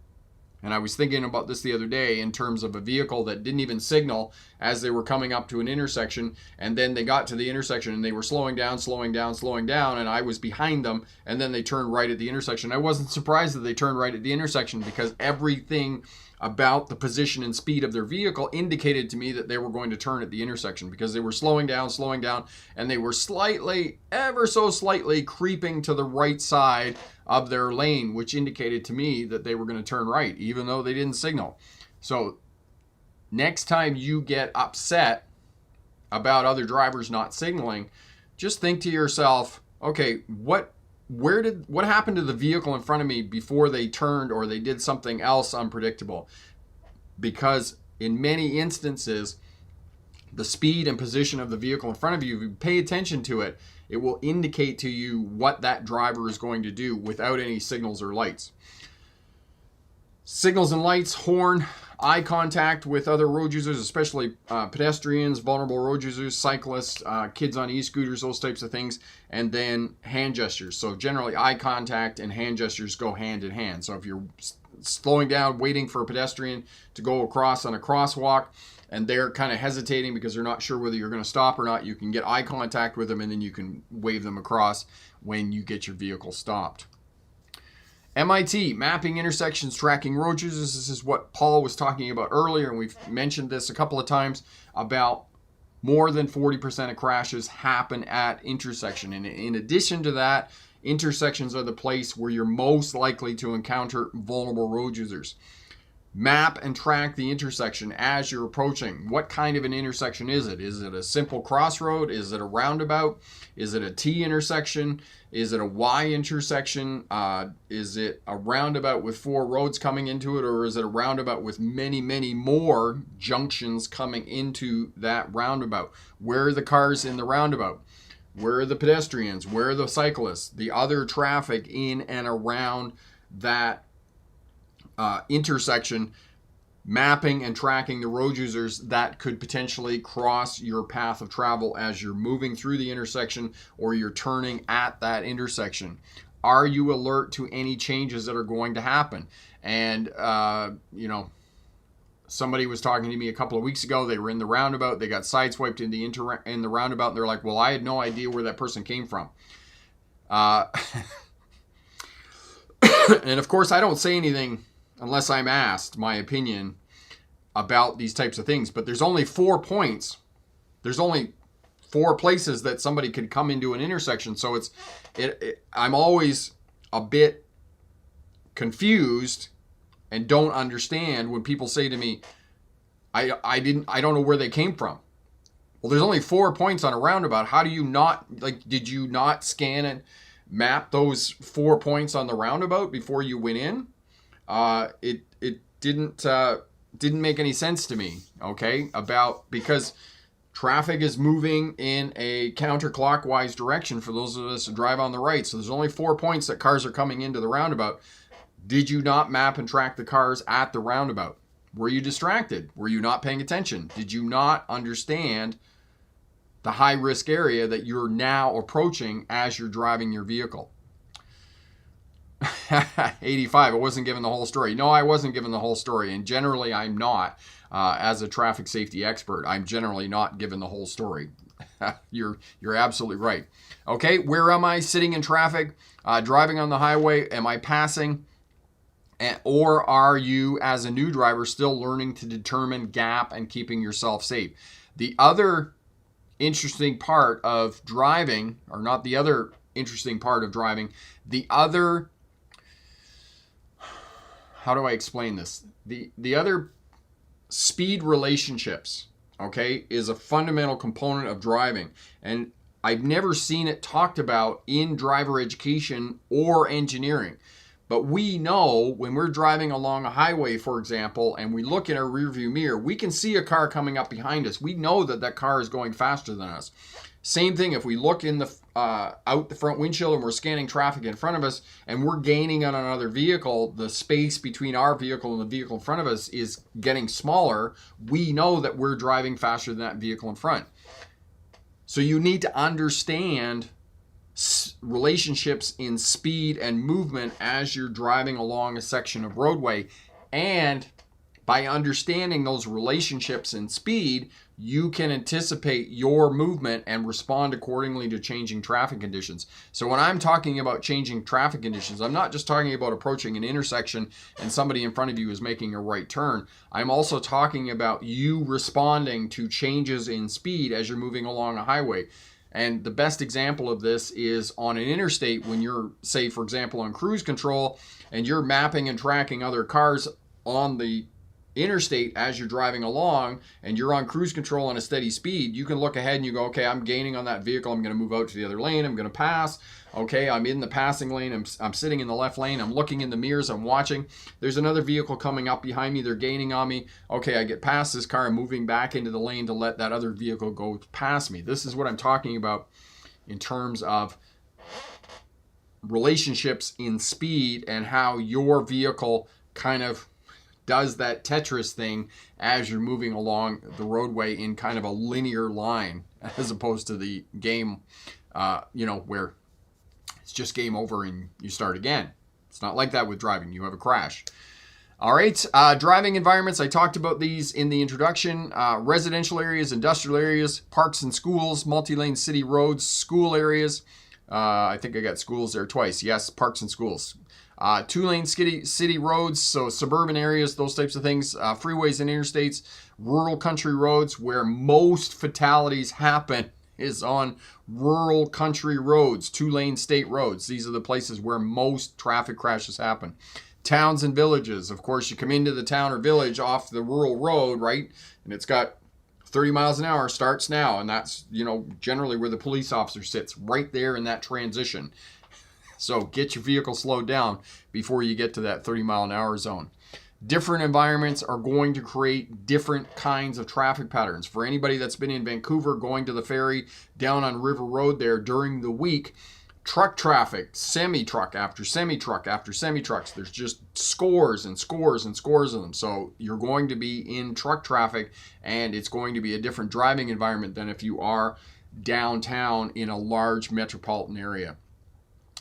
And I was thinking about this the other day in terms of a vehicle that didn't even signal as they were coming up to an intersection, and then they got to the intersection and they were slowing down, and I was behind them, and then they turned right at the intersection. I wasn't surprised that they turned right at the intersection, because everything about the position and speed of their vehicle indicated to me that they were going to turn at the intersection, because they were slowing down, and they were slightly, ever so slightly, creeping to the right side of their lane, which indicated to me that they were going to turn right, even though they didn't signal. So next time you get upset about other drivers not signaling, just think to yourself, okay, what happened to the vehicle in front of me before they turned or they did something else unpredictable? Because in many instances, the speed and position of the vehicle in front of you, if you pay attention to it, it will indicate to you what that driver is going to do without any signals or lights. Signals and lights, horn, eye contact with other road users, especially pedestrians, vulnerable road users, cyclists, kids on e-scooters, those types of things, and then hand gestures. So generally eye contact and hand gestures go hand in hand. So if you're slowing down, waiting for a pedestrian to go across on a crosswalk, and they're kind of hesitating because they're not sure whether you're going to stop or not, you can get eye contact with them, and then you can wave them across when you get your vehicle stopped. MIT, mapping intersections, tracking road users. This is what Paul was talking about earlier, and we've mentioned this a couple of times about more than 40% of crashes happen at intersection. And in addition to that, intersections are the place where you're most likely to encounter vulnerable road users. Map and track the intersection as you're approaching. What kind of an intersection is it? Is it a simple crossroad? Is it a roundabout? Is it a T intersection? Is it a Y intersection? Is it a roundabout with 4 roads coming into it? Or is it a roundabout with many, many more junctions coming into that roundabout? Where are the cars in the roundabout? Where are the pedestrians? Where are the cyclists? The other traffic in and around that intersection, mapping and tracking the road users that could potentially cross your path of travel as you're moving through the intersection or you're turning at that intersection. Are you alert to any changes that are going to happen? And, somebody was talking to me a couple of weeks ago. They were in the roundabout. They got sideswiped in the roundabout. And they're like, well, I had no idea where that person came from. And of course, I don't say anything unless I'm asked my opinion about these types of things. But there's only 4 points. There's only 4 places that somebody could come into an intersection. So I'm always a bit confused and don't understand when people say to me, I don't know where they came from. Well, there's only 4 points on a roundabout. How do you not, did you not scan and map those 4 points on the roundabout before you went in? It didn't make any sense to me, okay, because traffic is moving in a counterclockwise direction for those of us who drive on the right. So there's only 4 points that cars are coming into the roundabout. Did you not map and track the cars at the roundabout? Were you distracted? Were you not paying attention? Did you not understand the high risk area that you're now approaching as you're driving your vehicle? 85, I wasn't given the whole story. No, I wasn't given the whole story. And generally, I'm not. As a traffic safety expert, I'm generally not given the whole story. You're absolutely right. Okay, where am I sitting in traffic, driving on the highway? Am I passing? Or are you, as a new driver, still learning to determine gap and keeping yourself safe? The other interesting part of driving, or not the other interesting part of driving, the other, how do I explain this? The other speed relationships, okay, is a fundamental component of driving. And I've never seen it talked about in driver education or engineering. But we know when we're driving along a highway, for example, and we look in our rearview mirror, we can see a car coming up behind us. We know that that car is going faster than us. Same thing if we look in the out the front windshield and we're scanning traffic in front of us and we're gaining on another vehicle, the space between our vehicle and the vehicle in front of us is getting smaller. We know that we're driving faster than that vehicle in front. So you need to understand relationships in speed and movement as you're driving along a section of roadway. And by understanding those relationships in speed, you can anticipate your movement and respond accordingly to changing traffic conditions. So when I'm talking about changing traffic conditions, I'm not just talking about approaching an intersection and somebody in front of you is making a right turn. I'm also talking about you responding to changes in speed as you're moving along a highway. And the best example of this is on an interstate when you're, say, for example, on cruise control and you're mapping and tracking other cars on the interstate as you're driving along and you're on cruise control on a steady speed. You can look ahead and you go, okay, I'm gaining on that vehicle. I'm going to move out to the other lane. I'm going to pass. Okay, I'm in the passing lane. I'm sitting in the left lane. I'm looking in the mirrors. I'm watching. There's another vehicle coming up behind me. They're gaining on me. Okay, I get past this car. I'm moving back into the lane to let that other vehicle go past me. This is what I'm talking about in terms of relationships in speed and how your vehicle kind of does that Tetris thing as you're moving along the roadway in kind of a linear line, as opposed to the game, where it's just game over and you start again. It's not like that with driving. You have a crash. All right, driving environments. I talked about these in the introduction. Residential areas, industrial areas, parks and schools, multi-lane city roads, school areas. I think I got schools there twice. Yes, parks and schools. Two-lane city roads, so suburban areas, those types of things. Freeways and interstates. Rural country roads, where most fatalities happen is on rural country roads, two-lane state roads. These are the places where most traffic crashes happen. Towns and villages. Of course, you come into the town or village off the rural road, right? And it's got 30 miles an hour, starts now. And that's, generally where the police officer sits, right there in that transition. So get your vehicle slowed down before you get to that 30 mile an hour zone. Different environments are going to create different kinds of traffic patterns. For anybody that's been in Vancouver, going to the ferry down on River Road there during the week, truck traffic, semi-truck after semi-truck after semi-trucks. There's just scores and scores and scores of them. So you're going to be in truck traffic, and it's going to be a different driving environment than if you are downtown in a large metropolitan area.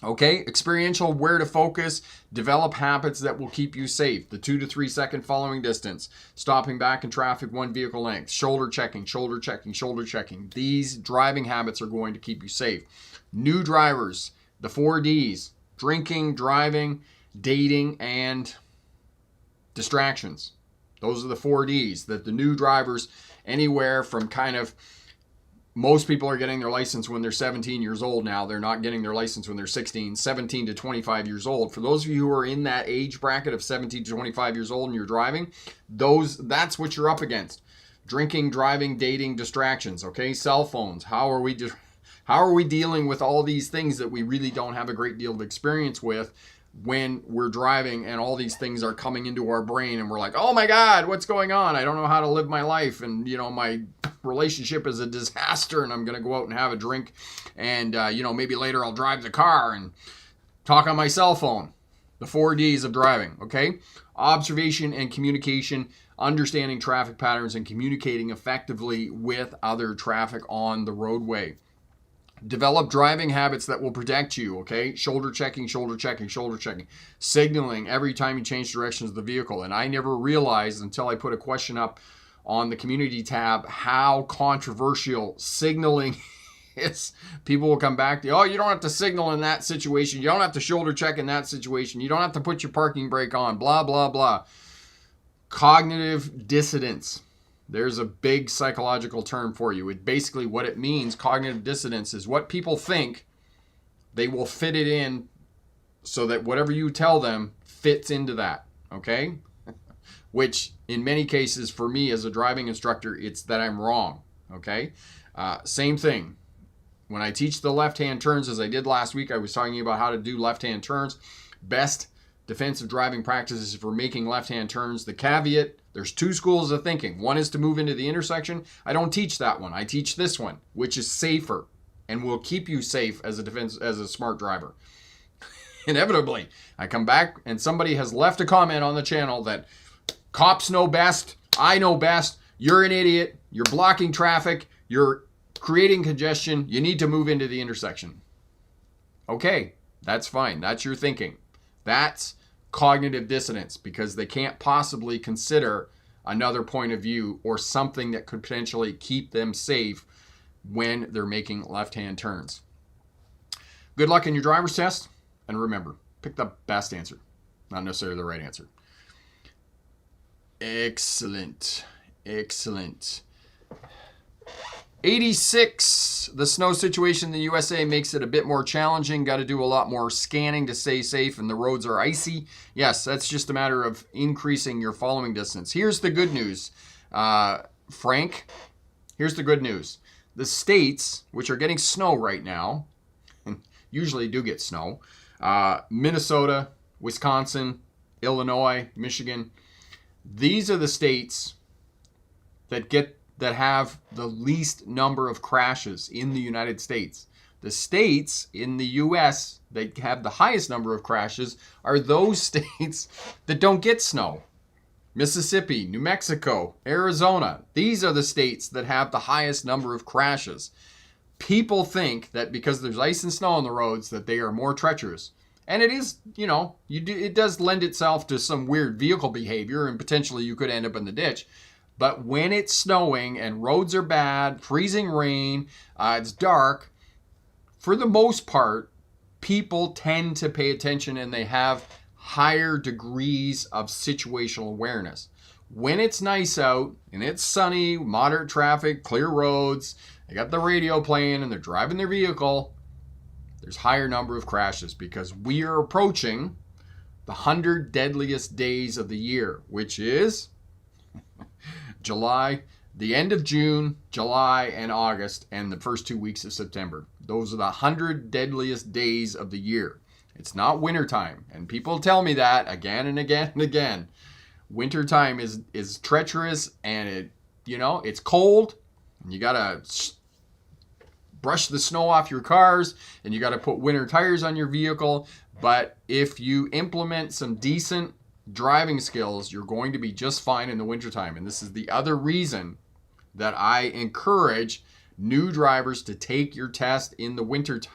Okay, experiential, where to focus, develop habits that will keep you safe. The 2 to 3 second following distance, stopping back in traffic 1 vehicle length, shoulder checking, shoulder checking, shoulder checking. These driving habits are going to keep you safe. New drivers, the 4 Ds, drinking, driving, dating, and distractions. Those are the 4 Ds that the new drivers, anywhere from kind of, most people are getting their license when they're 17 years old now. They're not getting their license when they're 17 to 25 years old. For those of you who are in that age bracket of 17 to 25 years old and you're driving, that's what you're up against. Drinking, driving, dating, distractions, okay? Cell phones. How are we dealing with all these things that we really don't have a great deal of experience with when we're driving, and all these things are coming into our brain and we're like, oh my God, what's going on? I don't know how to live my life. And, my relationship is a disaster, and I'm going to go out and have a drink. And, maybe later I'll drive the car and talk on my cell phone. The 4 Ds of driving, okay? Observation and communication, understanding traffic patterns, and communicating effectively with other traffic on the roadway. Develop driving habits that will protect you, okay? Shoulder checking, shoulder checking, shoulder checking. Signaling every time you change directions of the vehicle. And I never realized until I put a question up on the community tab how controversial signaling is. People will come back to, oh, you don't have to signal in that situation. You don't have to shoulder check in that situation. You don't have to put your parking brake on, blah, blah, blah. Cognitive dissonance. There's a big psychological term for you. Basically what it means, cognitive dissonance, is what people think, they will fit it in so that whatever you tell them fits into that, okay? Which in many cases for me as a driving instructor, it's that I'm wrong, okay? Same thing. When I teach the left-hand turns, as I did last week, I was talking about how to do left-hand turns. Best defensive driving practices for making left-hand turns. The caveat, there's 2 schools of thinking. One is to move into the intersection. I don't teach that one. I teach this one, which is safer and will keep you safe as a smart driver. Inevitably, I come back and somebody has left a comment on the channel that cops know best, I know best, you're an idiot, you're blocking traffic, you're creating congestion, you need to move into the intersection. Okay, that's fine. That's your thinking. That's cognitive dissonance, because they can't possibly consider another point of view or something that could potentially keep them safe when they're making left-hand turns. Good luck in your driver's test, and remember, pick the best answer, not necessarily the right answer. Excellent. Excellent. 86, the snow situation in the USA makes it a bit more challenging. Got to do a lot more scanning to stay safe, and the roads are icy. Yes, that's just a matter of increasing your following distance. Here's the good news, Frank. Here's the good news. The states, which are getting snow right now, and usually do get snow, Minnesota, Wisconsin, Illinois, Michigan, these are the states that have the least number of crashes in the United States. The states in the US that have the highest number of crashes are those states that don't get snow. Mississippi, New Mexico, Arizona. These are the states that have the highest number of crashes. People think that because there's ice and snow on the roads that they are more treacherous. And it is, it does lend itself to some weird vehicle behavior, and potentially you could end up in the ditch. But when it's snowing and roads are bad, freezing rain, it's dark, for the most part, people tend to pay attention and they have higher degrees of situational awareness. When it's nice out and it's sunny, moderate traffic, clear roads, they got the radio playing and they're driving their vehicle, there's higher number of crashes because we are approaching the 100 deadliest days of the year, which is July, the end of June, July, and August, and the first 2 weeks of September. Those are the 100 deadliest days of the year. It's not wintertime, and people tell me that again and again and again. Wintertime is treacherous, and it's cold, and you gotta brush the snow off your cars, and you gotta put winter tires on your vehicle. But if you implement some decent driving skills, you're going to be just fine in the wintertime. And this is the other reason that I encourage new drivers to take your test in the wintertime,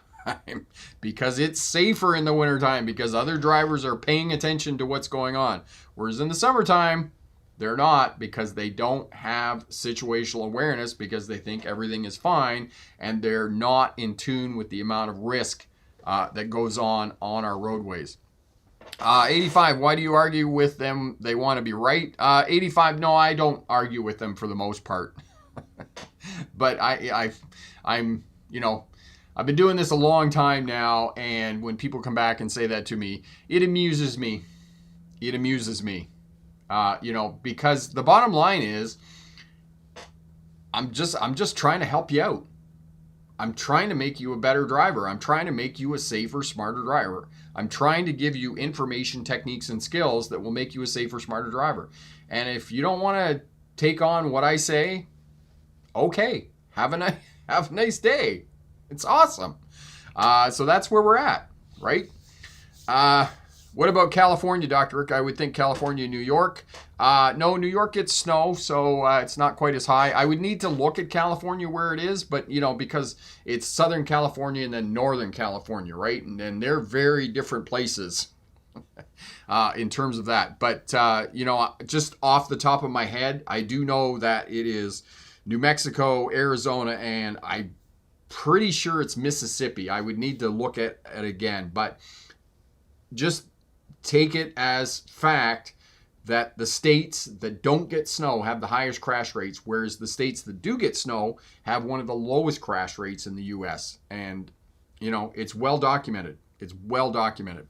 because it's safer in the wintertime because other drivers are paying attention to what's going on. Whereas in the summertime, they're not, because they don't have situational awareness, because they think everything is fine and they're not in tune with the amount of risk that goes on our roadways. 85, why do you argue with them? They want to be right. 85, no, I don't argue with them for the most part. But I've been doing this a long time now, and when people come back and say that to me, it amuses me. It amuses me. Because the bottom line is, I'm just trying to help you out. I'm trying to make you a better driver. I'm trying to make you a safer, smarter driver. I'm trying to give you information, techniques, and skills that will make you a safer, smarter driver. And if you don't want to take on what I say, okay, have a nice day. It's awesome. So that's where we're at, right? What about California, Dr. Rick? I would think California, New York. No, New York gets snow, so it's not quite as high. I would need to look at California where it is, but, because it's Southern California and then Northern California, right? And they're very different places in terms of that. But, just off the top of my head, I do know that it is New Mexico, Arizona, and I'm pretty sure it's Mississippi. I would need to look at it again, but just take it as fact that the states that don't get snow have the highest crash rates, whereas the states that do get snow have one of the lowest crash rates in the U.S. And, it's well documented. It's well documented.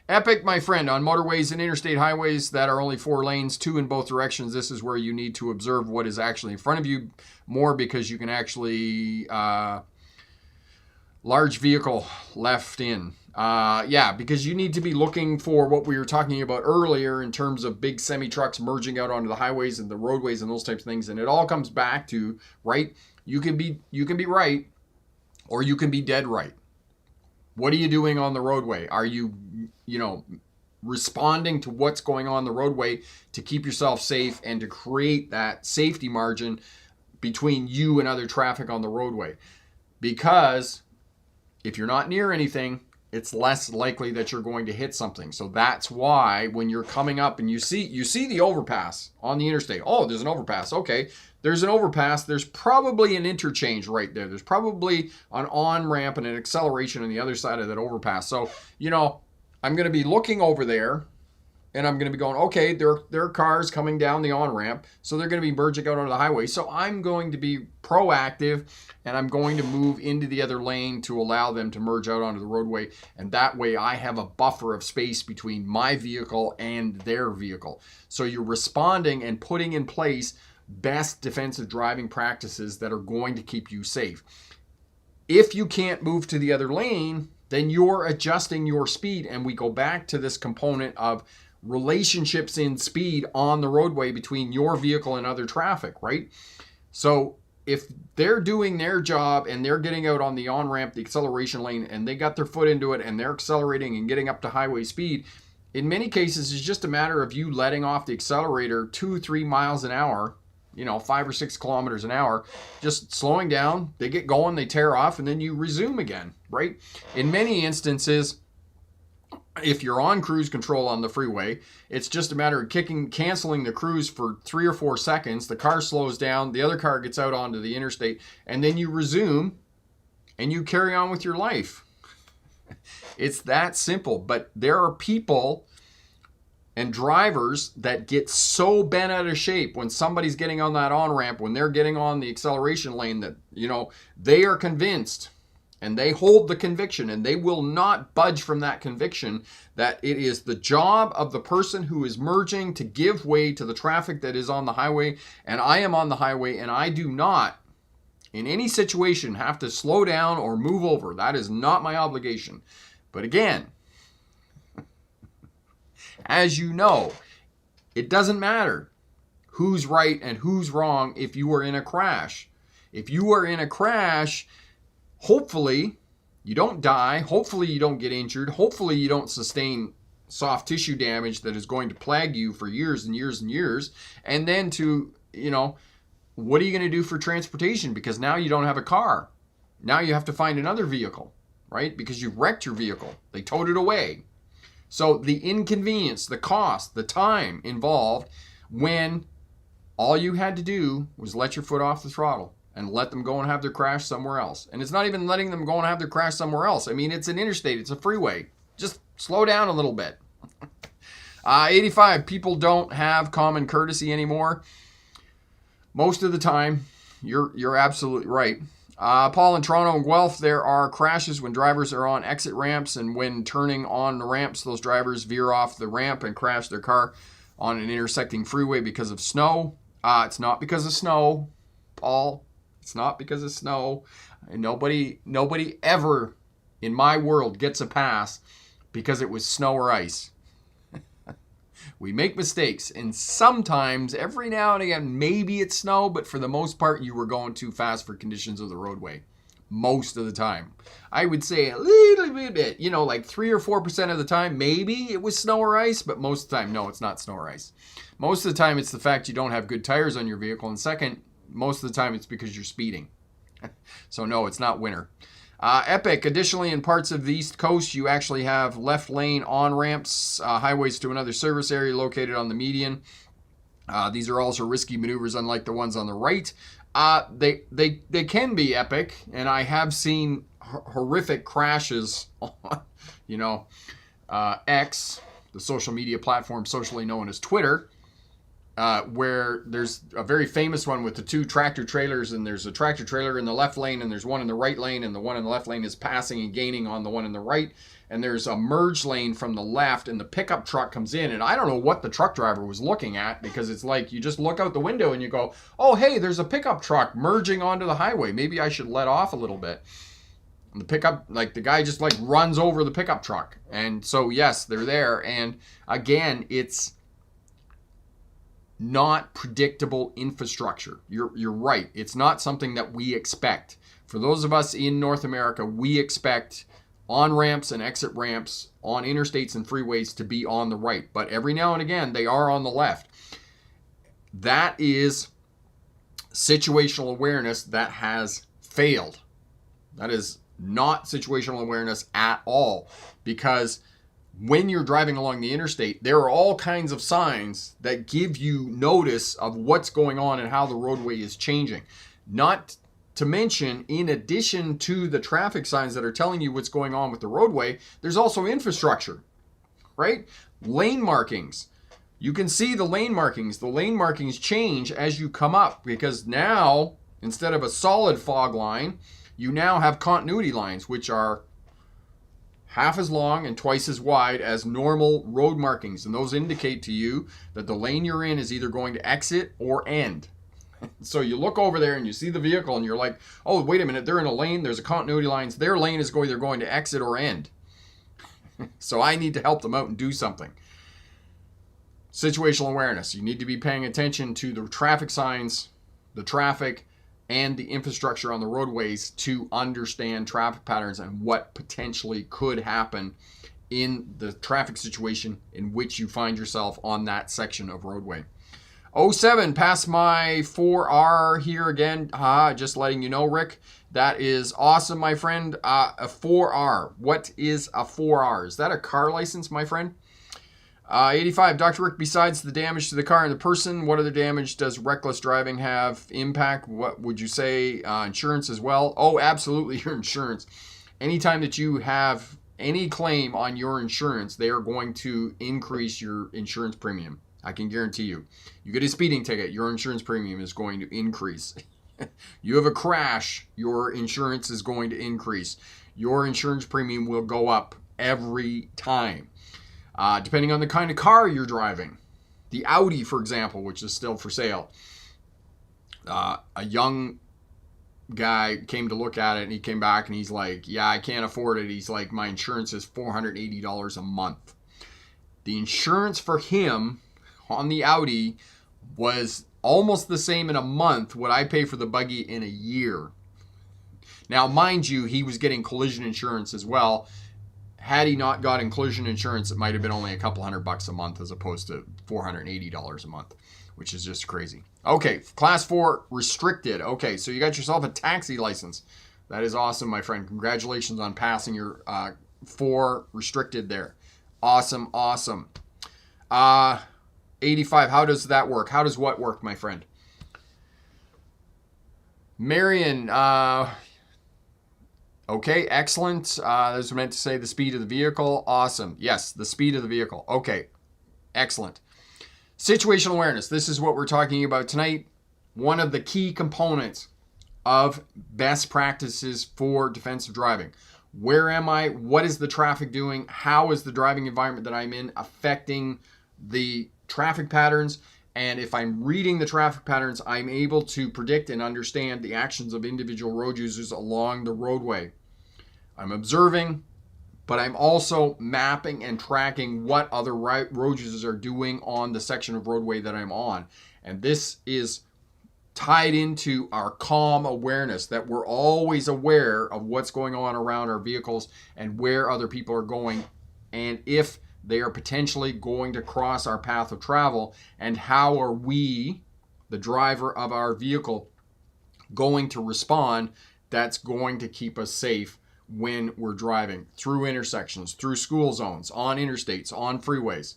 Epic, my friend, on motorways and interstate highways that are only 4 lanes, 2 in both directions, this is where you need to observe what is actually in front of you more, because you can actually large vehicle left in. Because you need to be looking for what we were talking about earlier in terms of big semi-trucks merging out onto the highways and the roadways and those types of things. And it all comes back to, right, you can be right, or you can be dead right. What are you doing on the roadway? Are you, responding to what's going on the roadway to keep yourself safe and to create that safety margin between you and other traffic on the roadway? Because if you're not near anything, it's less likely that you're going to hit something. So that's why when you're coming up and you see the overpass on the interstate. Oh, there's an overpass. Okay, there's an overpass. There's probably an interchange right there. There's probably an on-ramp and an acceleration on the other side of that overpass. So, I'm going to be looking over there, and I'm going to be going, okay, there are cars coming down the on-ramp, so they're going to be merging out onto the highway. So I'm going to be proactive, and I'm going to move into the other lane to allow them to merge out onto the roadway. And that way I have a buffer of space between my vehicle and their vehicle. So you're responding and putting in place best defensive driving practices that are going to keep you safe. If you can't move to the other lane, then you're adjusting your speed. And we go back to this component of relationships in speed on the roadway between your vehicle and other traffic, right? So if they're doing their job and they're getting out on the on-ramp, the acceleration lane, and they got their foot into it and they're accelerating and getting up to highway speed, in many cases, it's just a matter of you letting off the accelerator 2-3 miles an hour, 5 or 6 kilometers an hour, just slowing down. They get going, they tear off, and then you resume again, right? In many instances, if you're on cruise control on the freeway, it's just a matter of canceling the cruise for 3 or 4 seconds. The car slows down, the other car gets out onto the interstate, and then you resume and you carry on with your life. It's that simple. But there are people and drivers that get so bent out of shape when somebody's getting on that on-ramp, when they're getting on the acceleration lane, that, they are convinced, and they hold the conviction, and they will not budge from that conviction, that it is the job of the person who is merging to give way to the traffic that is on the highway. And I am on the highway, and I do not, in any situation, have to slow down or move over. That is not my obligation. But again, as you know, it doesn't matter who's right and who's wrong if you are in a crash. If you are in a crash, hopefully you don't die. Hopefully you don't get injured. Hopefully you don't sustain soft tissue damage that is going to plague you for years and years and years. And then what are you going to do for transportation? Because now you don't have a car. Now you have to find another vehicle, right? Because you've wrecked your vehicle. They towed it away. So the inconvenience, the cost, the time involved when all you had to do was let your foot off the throttle and let them go and have their crash somewhere else. And it's not even letting them go and have their crash somewhere else. I mean, it's an interstate. It's a freeway. Just slow down a little bit. 85, people don't have common courtesy anymore. Most of the time, you're absolutely right. Paul, in Toronto and Guelph, there are crashes when drivers are on exit ramps, and when turning on the ramps, those drivers veer off the ramp and crash their car on an intersecting freeway because of snow. It's not because of snow, Paul. It's not because of snow. And nobody ever in my world gets a pass because it was snow or ice. We make mistakes, and sometimes, every now and again, maybe it's snow, but for the most part, you were going too fast for conditions of the roadway. Most of the time. I would say a little bit, like 3 or 4% of the time, maybe it was snow or ice, but most of the time, no, it's not snow or ice. Most of the time, it's the fact you don't have good tires on your vehicle, and second, most of the time, it's because you're speeding. So no, it's not winter. Epic. Additionally, in parts of the East Coast, you actually have left lane on-ramps, highways to another service area located on the median. These are also risky maneuvers, unlike the ones on the right. They can be epic, and I have seen horrific crashes on, X, the social media platform socially known as Twitter, where there's a very famous one with the 2 tractor trailers, and there's a tractor trailer in the left lane, and there's one in the right lane, and the one in the left lane is passing and gaining on the one in the right, and there's a merge lane from the left, and the pickup truck comes in, and I don't know what the truck driver was looking at, because it's like you just look out the window and you go, oh, hey, there's a pickup truck merging onto the highway. Maybe I should let off a little bit. And the pickup, the guy just runs over the pickup truck. And so, yes, they're there. And again, it's not predictable infrastructure. You're right. It's not something that we expect. For those of us in North America, we expect on-ramps and exit ramps on interstates and freeways to be on the right. But every now and again, they are on the left. That is situational awareness that has failed. That is not situational awareness at all, because when you're driving along the interstate, there are all kinds of signs that give you notice of what's going on and how the roadway is changing. Not to mention, in addition to the traffic signs that are telling you what's going on with the roadway, there's also infrastructure, right? Lane markings. You can see the lane markings. The lane markings change as you come up, because now, instead of a solid fog line, you now have continuity lines, which are half as long and twice as wide as normal road markings. And those indicate to you that the lane you're in is either going to exit or end. So you look over there and you see the vehicle and you're like, oh, wait a minute, they're in a lane. There's a continuity lines. Their lane is either going to exit or end. So I need to help them out and do something. Situational awareness. You need to be paying attention to the traffic signs, the traffic, and the infrastructure on the roadways to understand traffic patterns and what potentially could happen in the traffic situation in which you find yourself on that section of roadway. 07, pass my 4R here again. Just letting you know, Rick. That is awesome, my friend. A 4R. What is a 4R? Is that a car license, my friend? 85, Dr. Rick, besides the damage to the car and the person, what other damage does reckless driving have impact? What would you say? Insurance as well? Oh, absolutely, your insurance. Anytime that you have any claim on your insurance, they are going to increase your insurance premium. I can guarantee you. You get a speeding ticket, your insurance premium is going to increase. You have a crash, your insurance is going to increase. Your insurance premium will go up every time. Depending on the kind of car you're driving. The Audi, for example, which is still for sale. A young guy came to look at it and he came back and he's like, yeah, I can't afford it. He's like, my insurance is $480 a month. The insurance for him on the Audi was almost the same in a month what I pay for the buggy in a year. Now, mind you, he was getting collision insurance as well. Had he not gotten collision insurance, it might have been only a couple $100 a month as opposed to $480 a month, which is just crazy. Okay, class 4 restricted. Okay, so you got yourself a taxi license. That is awesome, my friend. Congratulations on passing your 4 restricted there. Awesome, awesome. 85, how does that work? How does what work, my friend? Marion, okay, excellent. That was meant to say the speed of the vehicle. Awesome. Yes, the speed of the vehicle. Okay, excellent. Situational awareness. This is what we're talking about tonight. One of the key components of best practices for defensive driving. Where am I? What is the traffic doing? How is the driving environment that I'm in affecting the traffic patterns? And if I'm reading the traffic patterns, I'm able to predict and understand the actions of individual road users along the roadway. I'm observing, but I'm also mapping and tracking what other road users are doing on the section of roadway that I'm on. And this is tied into our calm awareness, that we're always aware of what's going on around our vehicles and where other people are going, and if they are potentially going to cross our path of travel, and how are we, the driver of our vehicle, going to respond that's going to keep us safe when we're driving through intersections, through school zones, on interstates, on freeways.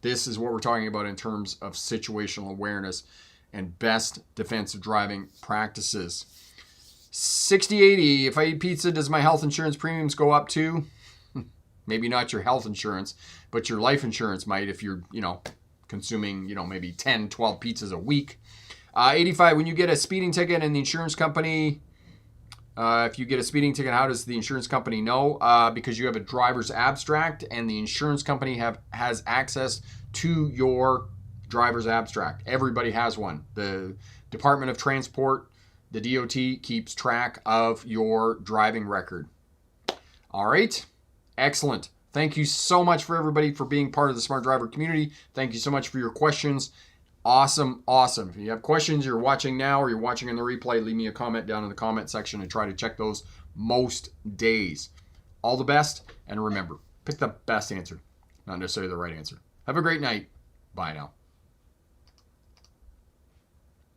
This is what we're talking about in terms of situational awareness and best defensive driving practices. 6080, if I eat pizza, does my health insurance premiums go up too? Maybe not your health insurance, but your life insurance might if you're, consuming, maybe 10, 12 pizzas a week. 85, when you get a speeding ticket and the insurance company, if you get a speeding ticket, how does the insurance company know? Because you have a driver's abstract and the insurance company has access to your driver's abstract. Everybody has one. The Department of Transport, the DOT, keeps track of your driving record. All right. Excellent. Thank you so much for everybody for being part of the Smart Driver community. Thank you so much for your questions. Awesome, awesome. If you have questions, you're watching now or you're watching in the replay, leave me a comment down in the comment section and try to check those most days. All the best, and remember, pick the best answer, not necessarily the right answer. Have a great night. Bye now.